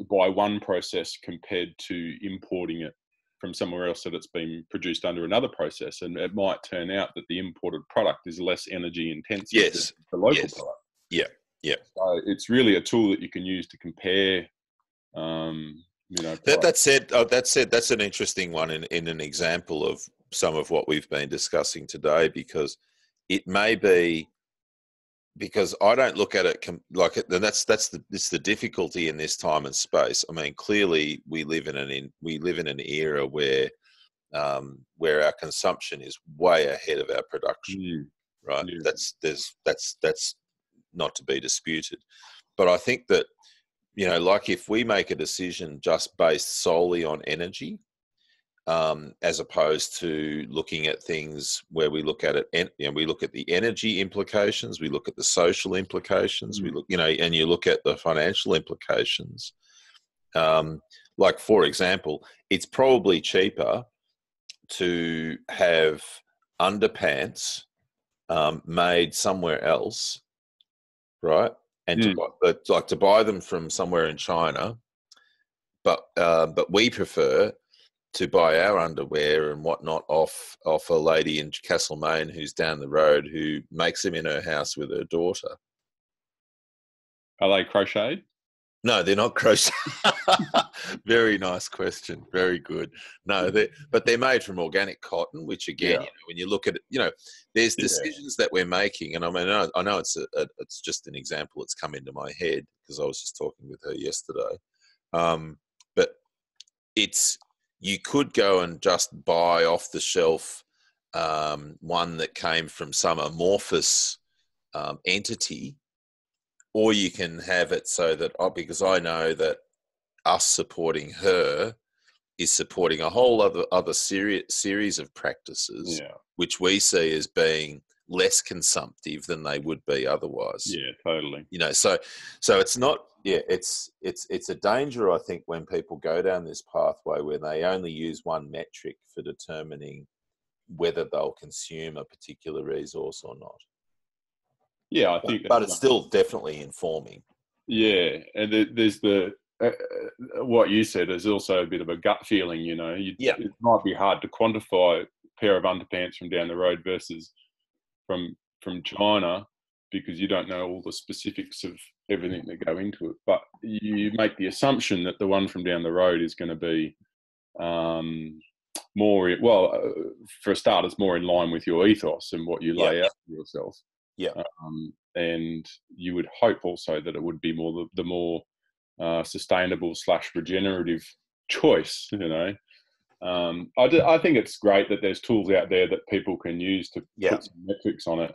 by one process compared to importing it from somewhere else that it's been produced under another process? And it might turn out that the imported product is less energy intensive than the local product. So it's really a tool that you can use to compare. That said, that's an interesting one in an example of some of what we've been discussing today, because it may be, because I don't look at it like it, and it's the difficulty in this time and space. I mean, clearly we live in an era where our consumption is way ahead of our production, right? That's not to be disputed, but I think that, like, if we make a decision just based solely on energy, as opposed to looking at things where we look at it, and we look at the energy implications, we look at the social implications, we look, and you look at the financial implications. Like, for example, it's probably cheaper to have underpants made somewhere else, right? And to buy them from somewhere in China, but we prefer to buy our underwear and whatnot off a lady in Castlemaine who's down the road, who makes them in her house with her daughter. Are they crocheted? No, they're not crocheted. Very nice question. Very good. No, they're made from organic cotton, which again, when you look at it, there's decisions that we're making. And I mean, I know it's just an example that's come into my head because I was just talking with her yesterday. But you could go and just buy off the shelf one that came from some amorphous entity, or you can have it so that, because I know that us supporting her is supporting a whole other series of practices, which we see as being less consumptive than they would be otherwise. Yeah, totally. So it's not. It's a danger, I think, when people go down this pathway where they only use one metric for determining whether they'll consume a particular resource or not. Yeah, I think, but it's still definitely informing. Yeah, and there's what you said is also a bit of a gut feeling. It might be hard to quantify a pair of underpants from down the road versus from China, because you don't know all the specifics of everything that go into it. But you make the assumption that the one from down the road is going to be more, for a start, it's more in line with your ethos and what you lay out for yourself. And you would hope also that it would be the more sustainable / regenerative choice. I think it's great that there's tools out there that people can use to put some metrics on it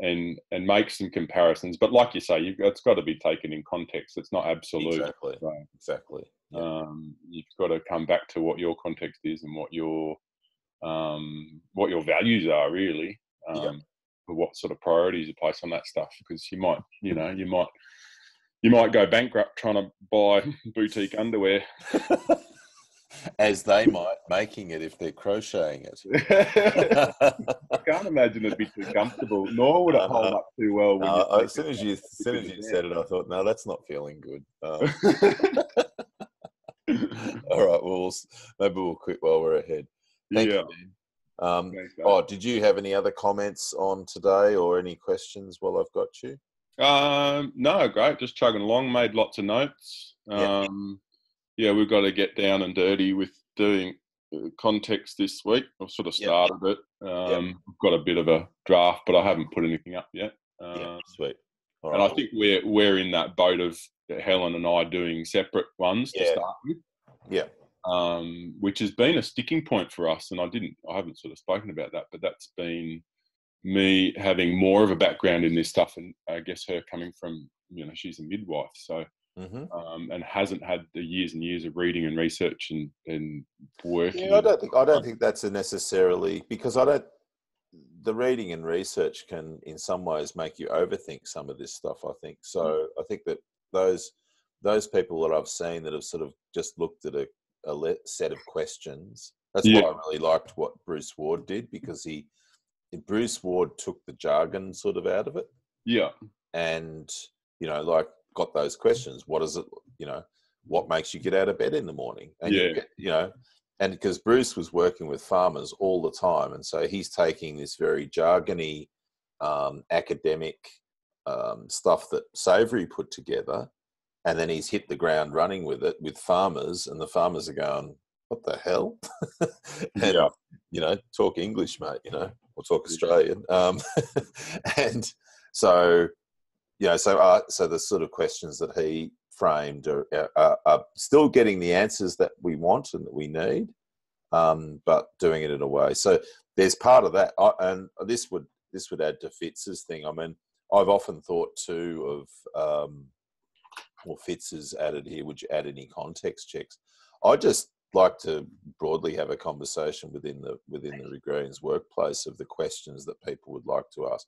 and make some comparisons. But like you say, it's got to be taken in context. It's not absolute. Exactly. So, exactly. You've got to come back to what your context is and what your values are, really. For what sort of priorities you place on that stuff, because you might go bankrupt trying to buy boutique underwear. As they might, making it if they're crocheting it. I can't imagine it'd be too comfortable, nor would it hold up too well. As soon as you said it, I thought, no, that's not feeling good. All right, well, maybe we'll quit while we're ahead. Thank you, man. Thanks, mate. Did you have any other comments on today or any questions while I've got you? No, great. Just chugging along. Made lots of notes. We've got to get down and dirty with doing context this week. I've sort of started it. I've got a bit of a draft, but I haven't put anything up yet. Sweet. All and right. I think we're in that boat of Helen and I doing separate ones to start with. Yeah. Which has been a sticking point for us, and I haven't sort of spoken about that, but that's been me having more of a background in this stuff, and I guess her coming from, she's a midwife, so and hasn't had the years and years of reading and research and working. Yeah, I don't think that's necessarily, because the reading and research can in some ways make you overthink some of this stuff, I think. So I think that those people that I've seen that have sort of just looked at a set of questions. That's why I really liked what Bruce Ward did, because Bruce Ward took the jargon sort of out of it. Yeah. And, got those questions. What is it, what makes you get out of bed in the morning? And and because Bruce was working with farmers all the time. And so he's taking this very jargony, academic stuff that Savory put together, and then he's hit the ground running with it with farmers, and the farmers are going, what the hell? And, talk English, mate, or talk Australian. And so, so the sort of questions that he framed are still getting the answers that we want and that we need, but doing it in a way. So there's part of that. And this would add to Fitz's thing. I mean, I've often thought too of, Fitz has added here, would you add any context checks? I just like to broadly have a conversation within the Agrarians workplace of the questions that people would like to ask.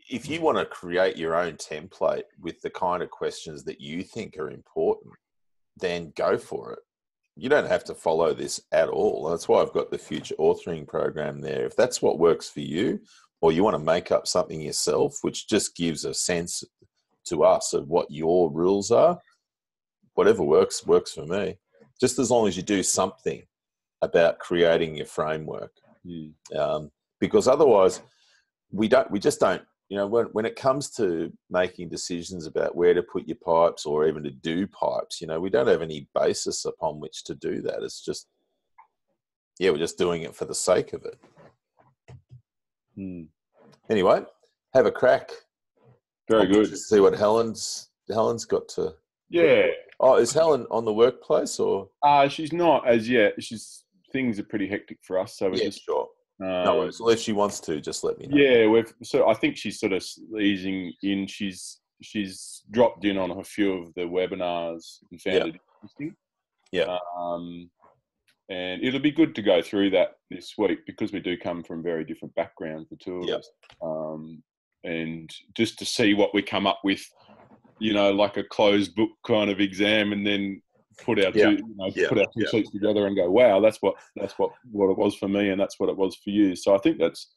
If you want to create your own template with the kind of questions that you think are important, then go for it. You don't have to follow this at all. That's why I've got the future authoring program there. If that's what works for you, or you want to make up something yourself, which just gives a sense to us of what your rules are, whatever works for me. Just as long as you do something about creating your framework, because otherwise we just don't. When it comes to making decisions about where to put your pipes or even to do pipes, we don't have any basis upon which to do that. It's just, we're just doing it for the sake of it. Anyway, have a crack. Very good. To see what Helen's got to. Yeah. Oh, is Helen on the workplace or? She's not as yet. Things are pretty hectic for us, so we're just sure. No worries. Well, if she wants to, just let me know. Yeah, I think she's sort of easing in. She's dropped in on a few of the webinars and found it interesting. Yeah. And it'll be good to go through that this week, because we do come from very different backgrounds, the two of us. And just to see what we come up with, like a closed book kind of exam, and then put our two sheets together and go, wow, that's what it was for me, and that's what it was for you. So I think it's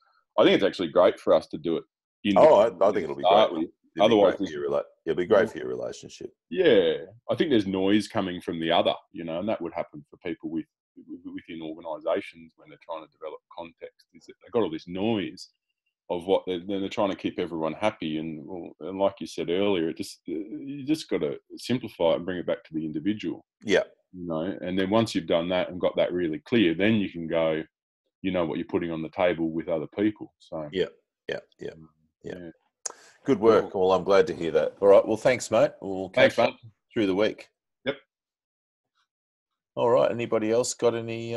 actually great for us to do it. I think it'll be great. Otherwise, it'll be great for your relationship. Yeah, I think there's noise coming from the other, and that would happen for people within organisations when they're trying to develop context. Is that they've got all this noise of what they're trying to keep everyone happy, and like you said earlier, you just got to simplify it and bring it back to the individual. Yeah, and then once you've done that and got that really clear, then you can go, what you're putting on the table with other people. So yeah. Good work. Well, I'm glad to hear that. All right. Well, thanks, mate. We'll catch up through the week. Yep. All right. Anybody else got any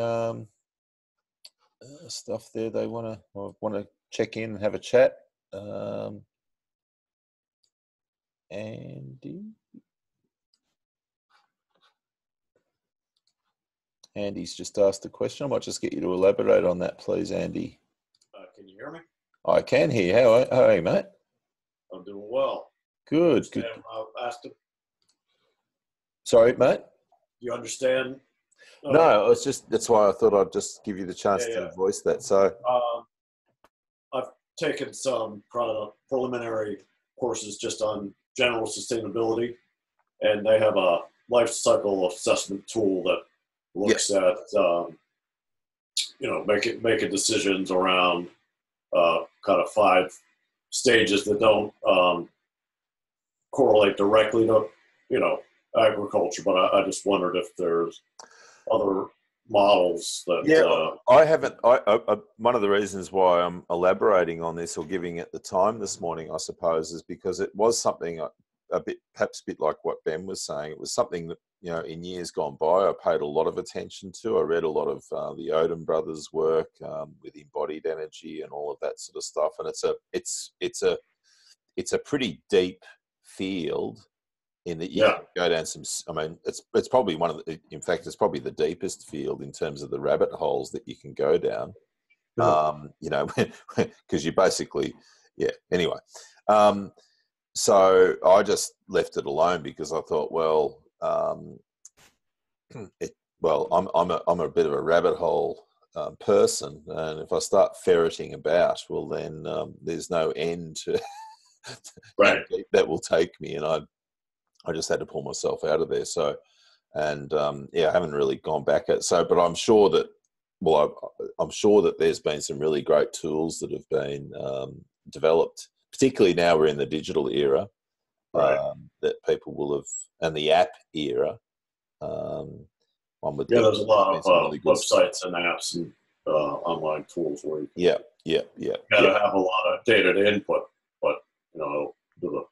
stuff there they want to check in and have a chat? Andy's just asked a question. I might just get you to elaborate on that, please, Andy. Can you hear me? I can hear. How are you, mate? I'm doing well. Good. Sorry, mate? Do you understand? No, it's just, that's why I thought I'd just give you the chance to voice that. So I've taken some preliminary courses just on general sustainability, and they have a life cycle assessment tool that looks at making decisions around kind of 5 stages that don't correlate directly to, agriculture. But I just wondered if there's other models that. I haven't. One of the reasons why I'm elaborating on this or giving it the time this morning, I suppose, is because it was something perhaps a bit like what Ben was saying. It was something that, in years gone by, I paid a lot of attention to. I read a lot of the Odom brothers' work with embodied energy and all of that sort of stuff. And it's a pretty deep field in that you can go down some. I mean, it's probably in fact, it's probably the deepest field in terms of the rabbit holes that you can go down. Because you basically, Anyway, so I just left it alone because I thought, I'm a bit of a rabbit hole person, and if I start ferreting about, well, then there's no end to Right. that will take me, and I just had to pull myself out of there. So, and I haven't really gone back at. So, but I'm sure that, I'm sure that there's been some really great tools that have been developed, particularly now we're in the digital era, that people will have, and the app era. One would there's a lot of really websites and apps and online tools where you got to have a lot of data to input, but do the.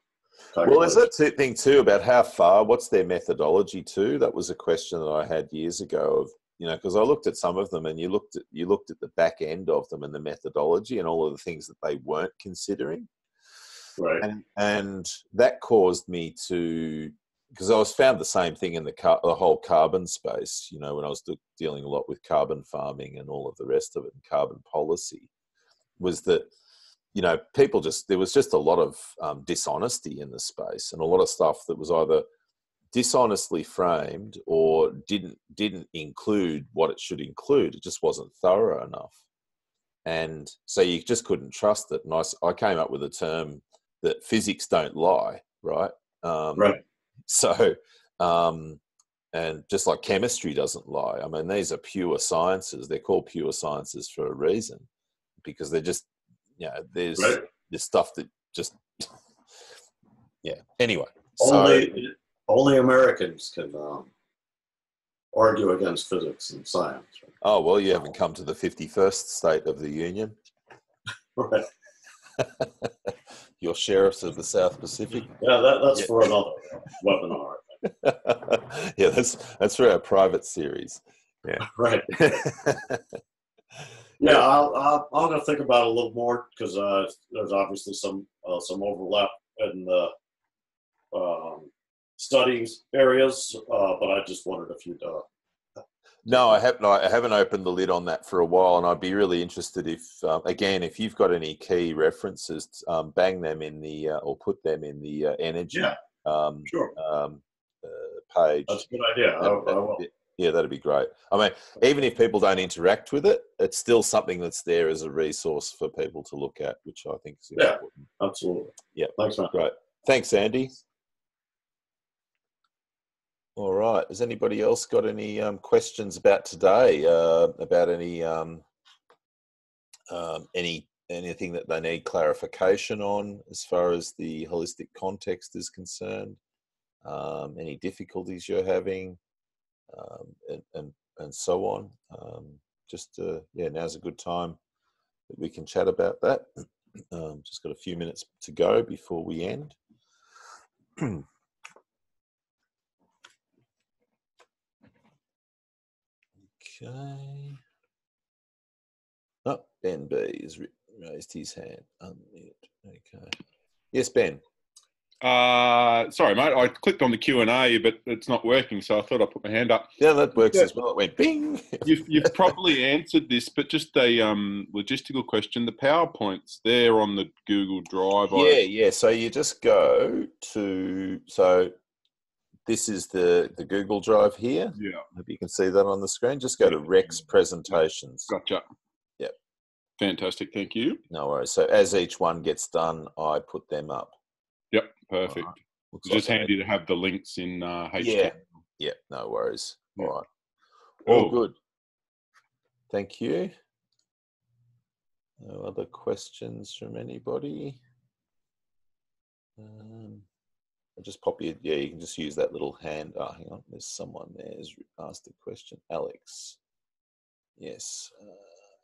Well, there's that thing too about how far, what's their methodology too? That was a question that I had years ago of, because I looked at some of them and you looked at the back end of them and the methodology and all of the things that they weren't considering. Right. And that caused me to, because I found the same thing in the whole carbon space, when I was dealing a lot with carbon farming and all of the rest of it and carbon policy, was that, there was just a lot of dishonesty in the space and a lot of stuff that was either dishonestly framed or didn't include what it should include. It just wasn't thorough enough. And so you just couldn't trust it. And I came up with a term that physics don't lie, right? Right. So, and just like chemistry doesn't lie. I mean, these are pure sciences. They're called pure sciences for a reason, because they're just, there's stuff that just, Anyway, only Americans can argue against physics and science. Right? Oh, well, you haven't come to the 51st state of the Union. Right. Your sheriffs of the South Pacific. Yeah, that's for another webinar. Yeah, that's for our private series. Yeah. Right. Yeah, I'm going to think about it a little more because there's obviously some overlap in the studies areas, but I just wondered if you'd. No, I haven't opened the lid on that for a while, and I'd be really interested if you've got any key references, bang them in the or put them in the energy sure. page. That's a good idea. I will. Yeah, that'd be great. I mean, even if people don't interact with it, it's still something that's there as a resource for people to look at, which I think is important. Yeah, absolutely. Yeah, thanks, man. Great. Thanks, Andy. All right. Has anybody else got any questions about today? About anything that they need clarification on as far as the holistic context is concerned? Any difficulties you're having, and so on. Now's a good time that we can chat about that. Just got a few minutes to go before we end. Okay. Oh, Ben B has raised his hand. Unmute. Okay. Yes, Ben. Sorry, mate. I clicked on the Q&A, but it's not working, so I thought I'd put my hand up. Yeah, that works as well. It went bing. You've probably answered this, but just a logistical question. The PowerPoints, they're on the Google Drive. Yeah. So you just go to... So this is the Google Drive here. Yeah. Hope you can see that on the screen. Just go to Rex Presentations. Gotcha. Yep. Fantastic. Thank you. No worries. So as each one gets done, I put them up. Yep. Perfect. Right. It's just handy to have the links in HTML. Yeah. No worries. Yeah. All right. All good. Thank you. No other questions from anybody? I'll just pop you. Yeah, you can just use that little hand. Oh, hang on. There's someone there who's asked a question. Alex. Yes.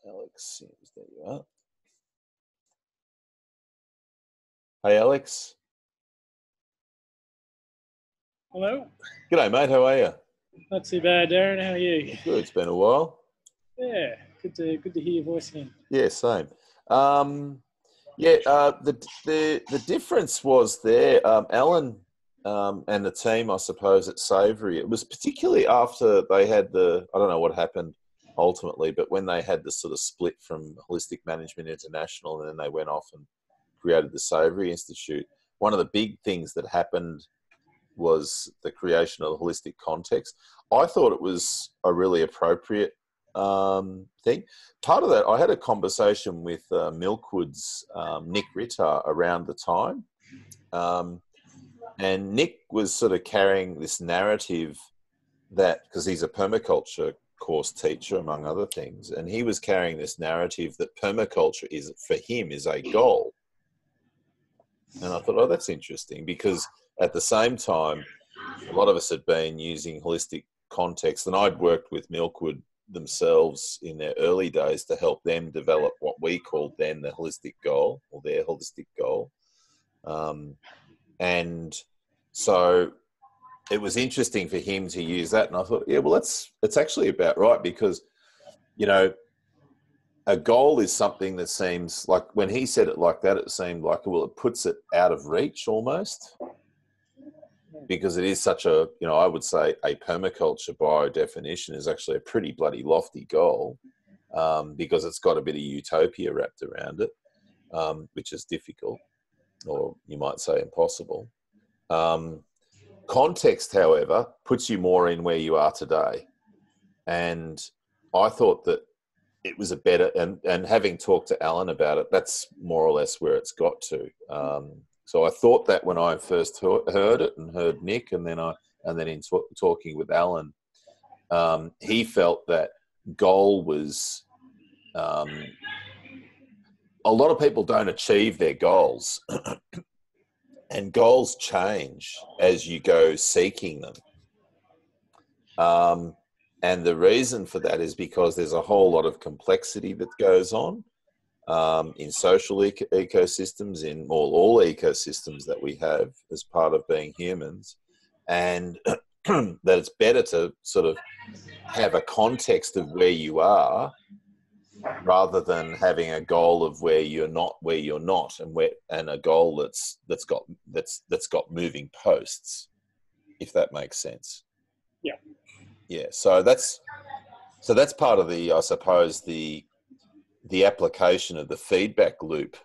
Alex, there you are. Hey, Alex. Hello. G'day, mate. How are you? Not too bad, Darren. How are you? Good. It's been a while. Yeah, good to hear your voice again. Yeah, same. The difference was there, Alan and the team, I suppose, at Savory. It was particularly after they had I don't know what happened ultimately, but when they had the sort of split from Holistic Management International and then they went off and created the Savory Institute, one of the big things that happened was the creation of the holistic context. I thought it was a really appropriate thing. Part of that, I had a conversation with Milkwood's Nick Ritter around the time. And Nick was sort of carrying this narrative that, because he's a permaculture course teacher, among other things, and he was carrying this narrative that permaculture is, for him, is a goal. And I thought, oh, that's interesting, because at the same time, a lot of us had been using holistic context, and I'd worked with Milkwood themselves in their early days to help them develop what we called then the holistic goal, or their holistic goal. And so it was interesting for him to use that. And I thought, yeah, well, it's actually about right, because, you know, a goal is something that seems like, when he said it like that, it seemed like, well, it puts it out of reach almost, because it is such a, you know, I would say a permaculture by definition is actually a pretty bloody lofty goal, because it's got a bit of utopia wrapped around it, which is difficult, or you might say impossible. Context, however, puts you more in where you are today. And I thought that it was a better, and having talked to Alan about it, that's more or less where it's got to. So I thought that when I first heard it and heard Nick, and then in talking with Alan, he felt that goal was, a lot of people don't achieve their goals. And goals change as you go seeking them. And the reason for that is because there's a whole lot of complexity that goes on in social ecosystems, in all ecosystems that we have as part of being humans. And that it's better to sort of have a context of where you are, rather than having a goal of where you're not, and a goal that's got moving posts, if that makes sense. Yeah. Yeah. So that's part of the, I suppose, the application of the feedback loop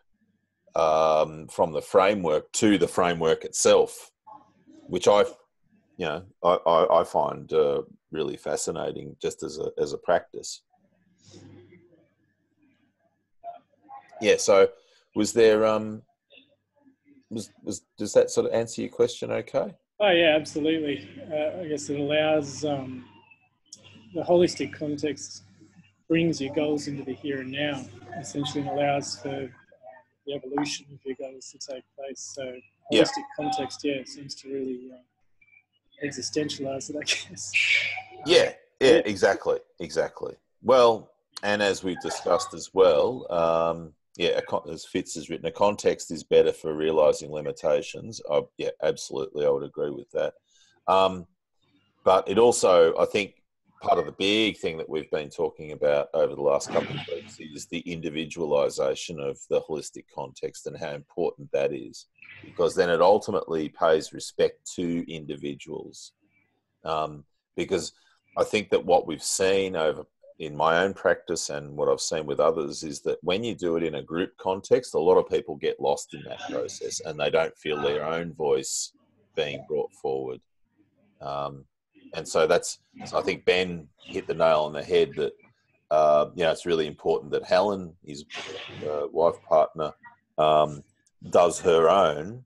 from the framework to the framework itself, which I find really fascinating, just as a practice. Yeah. So, was there does that sort of answer your question? Okay. Oh yeah, absolutely. I guess it allows the holistic context brings your goals into the here and now, essentially, and allows for the evolution of your goals to take place. So holistic context, seems to really existentialize it, I guess. Yeah, exactly. Well, and as we've discussed as well, as Fitz has written, a context is better for realising limitations. Absolutely, I would agree with that. But it also, I think, part of the big thing that we've been talking about over the last couple of weeks is the individualisation of the holistic context and how important that is, because then it ultimately pays respect to individuals. Because I think that what we've seen in my own practice and what I've seen with others is that when you do it in a group context, a lot of people get lost in that process and they don't feel their own voice being brought forward. And so I think Ben hit the nail on the head that, it's really important that Helen, his wife partner, does her own,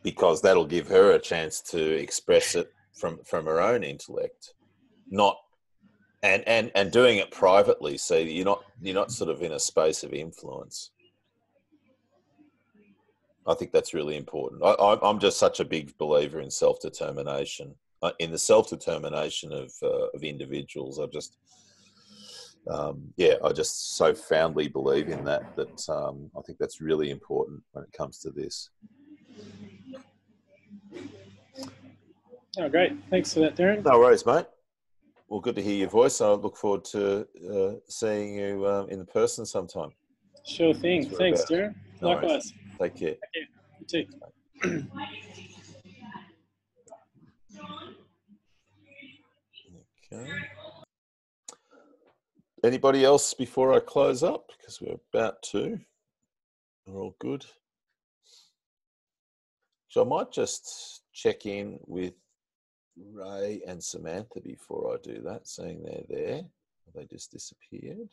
because that'll give her a chance to express it from her own intellect, not And doing it privately, so you're not sort of in a space of influence. I think that's really important. I'm just such a big believer in self-determination, in the self-determination of individuals. I just so fondly believe in that I think that's really important when it comes to this. Oh, great. Thanks for that, Darren. No worries, mate. Well, good to hear your voice. I look forward to seeing you in person sometime. Sure thing. Thanks, Darren. No Likewise. Take care. You too. Okay. Anybody else before I close up? Because we're about to. We're all good. So I might just check in with Ray and Samantha before I do that, seeing they're there. They just disappeared.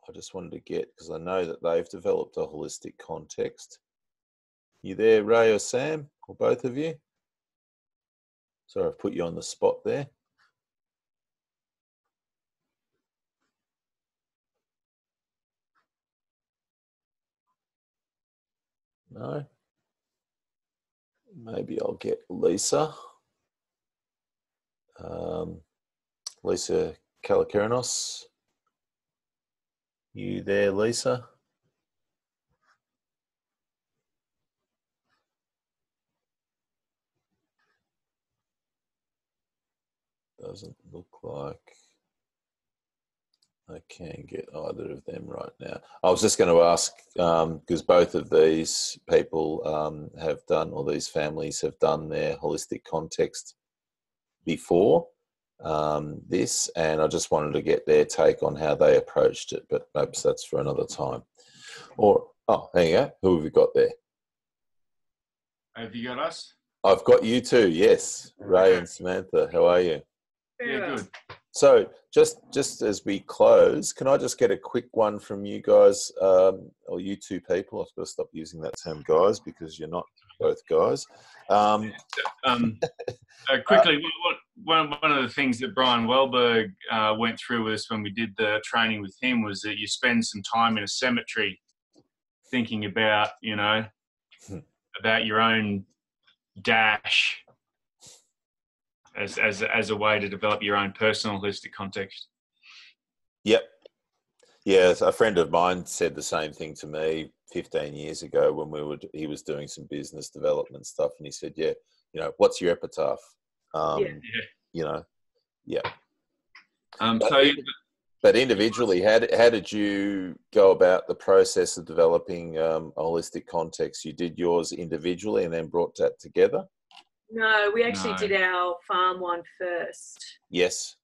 I just wanted to get, because I know that they've developed a holistic context. You there, Ray or Sam, or both of you? Sorry, I've put you on the spot there. No? Maybe I'll get Lisa. Lisa Kalakaranos. You there, Lisa? Doesn't look like I can get either of them right now. I was just going to ask, because both of these people have done, or these families have done their holistic context before this, and I just wanted to get their take on how they approached it, but perhaps that's for another time. Or, oh, there you go. Who have you got there? Have you got us? I've got you too, yes. Ray and Samantha, how are you? Yeah, good. So just as we close, can I just get a quick one from you guys, or you two people? I've got to stop using that term guys, because you're not both guys. Quickly, one of the things that Brian Welberg went through with us when we did the training with him was that you spend some time in a cemetery thinking about, about your own dash as a way to develop your own personal holistic context. Yep. Yeah, a friend of mine said the same thing to me 15 years ago when he was doing some business development stuff, and he said, yeah, what's your epitaph? But individually, how did you go about the process of developing a holistic context? You did yours individually and then brought that together? No, we actually did our farm one first. Yes.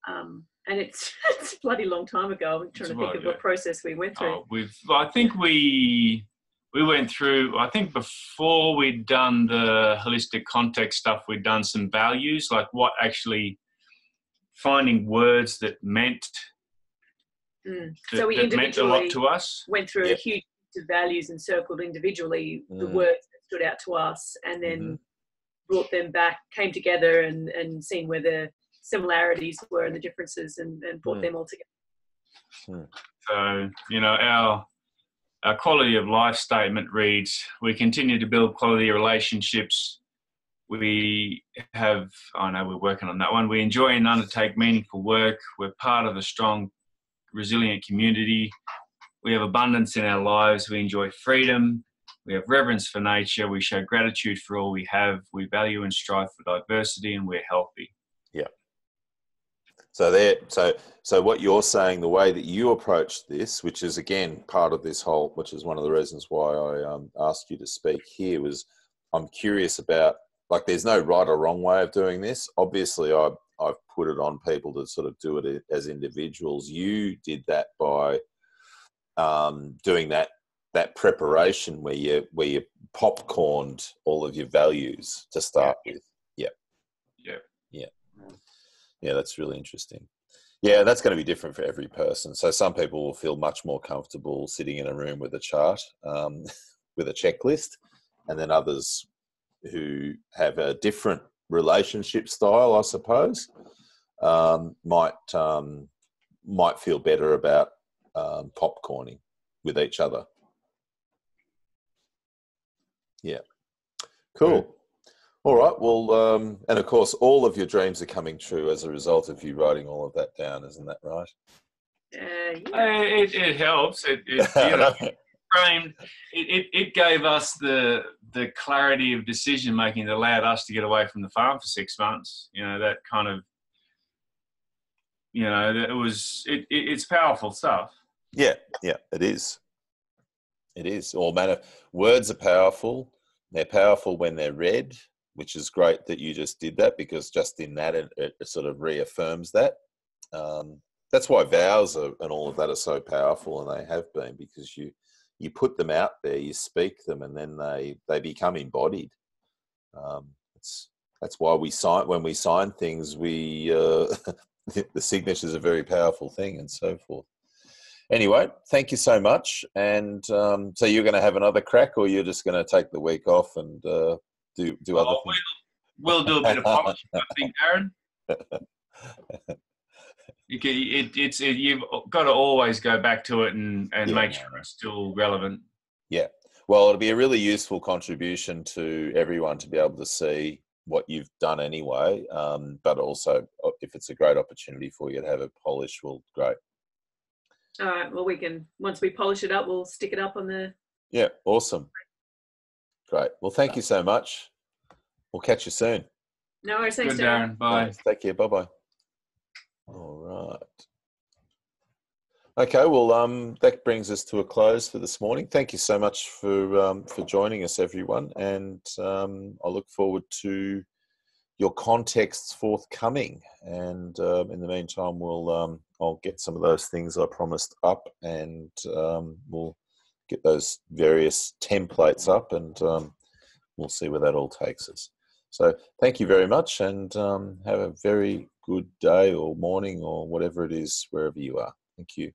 And it's a bloody long time ago. I'm trying to think of what process we went through. I think we went through, I think before we'd done the holistic context stuff, we'd done some values, like what actually finding words that meant so we individually meant a lot to us. Went through a huge list of values and circled individually the words that stood out to us, and then brought them back, came together and seen where the similarities were and the differences, and brought them all together. So, our quality of life statement reads, we continue to build quality relationships. We're working on that one. We enjoy and undertake meaningful work. We're part of a strong, resilient community. We have abundance in our lives. We enjoy freedom. We have reverence for nature. We show gratitude for all we have. We value and strive for diversity, and we're healthy. Yeah. So what you're saying, the way that you approach this, which is again part of this whole, which is one of the reasons why I asked you to speak here, was I'm curious about, like, there's no right or wrong way of doing this. Obviously, I've put it on people to sort of do it as individuals. You did that by doing that preparation where you popcorned all of your values to start with. Yeah, that's really interesting. Yeah, that's going to be different for every person. So some people will feel much more comfortable sitting in a room with a chart, with a checklist, and then others who have a different relationship style, I suppose, might feel better about popcorning with each other. Yeah. Cool. All right. Well, and of course, all of your dreams are coming true as a result of you writing all of that down. Isn't that right? It helps. It you know, framed. It gave us the clarity of decision making that allowed us to get away from the farm for 6 months. You know, that kind of. You know, it's powerful stuff. Yeah, it is. It is. All manner. Words are powerful. They're powerful when they're read, which is great that you just did that, because just in that it sort of reaffirms that. That's why vows and all of that are so powerful, and they have been, because you put them out there, you speak them, and then they become embodied. That's why when we sign things, we the signature is a very powerful thing, and so forth. Anyway, thank you so much. And so you're going to have another crack, or you're just going to take the week off and do other things? We'll do a bit of polishing, I think, Aaron. You've got to always go back to it and make sure it's still relevant. Yeah. Well, it'll be a really useful contribution to everyone to be able to see what you've done anyway, but also if it's a great opportunity for you to have it polished, well, great. All right. Well, we can, once we polish it up, we'll stick it up on the... Yeah, awesome. Great. Well, thank you so much. We'll catch you soon. No worries. Thanks, Darren. Bye. Thanks. Take care. Bye-bye. All right. Okay, well, that brings us to a close for this morning. Thank you so much for joining us, everyone, and I look forward to your contexts forthcoming. And in the meantime, I'll get some of those things I promised up, and we'll get those various templates up, and we'll see where that all takes us. So thank you very much, and have a very good day or morning or whatever it is wherever you are. Thank you.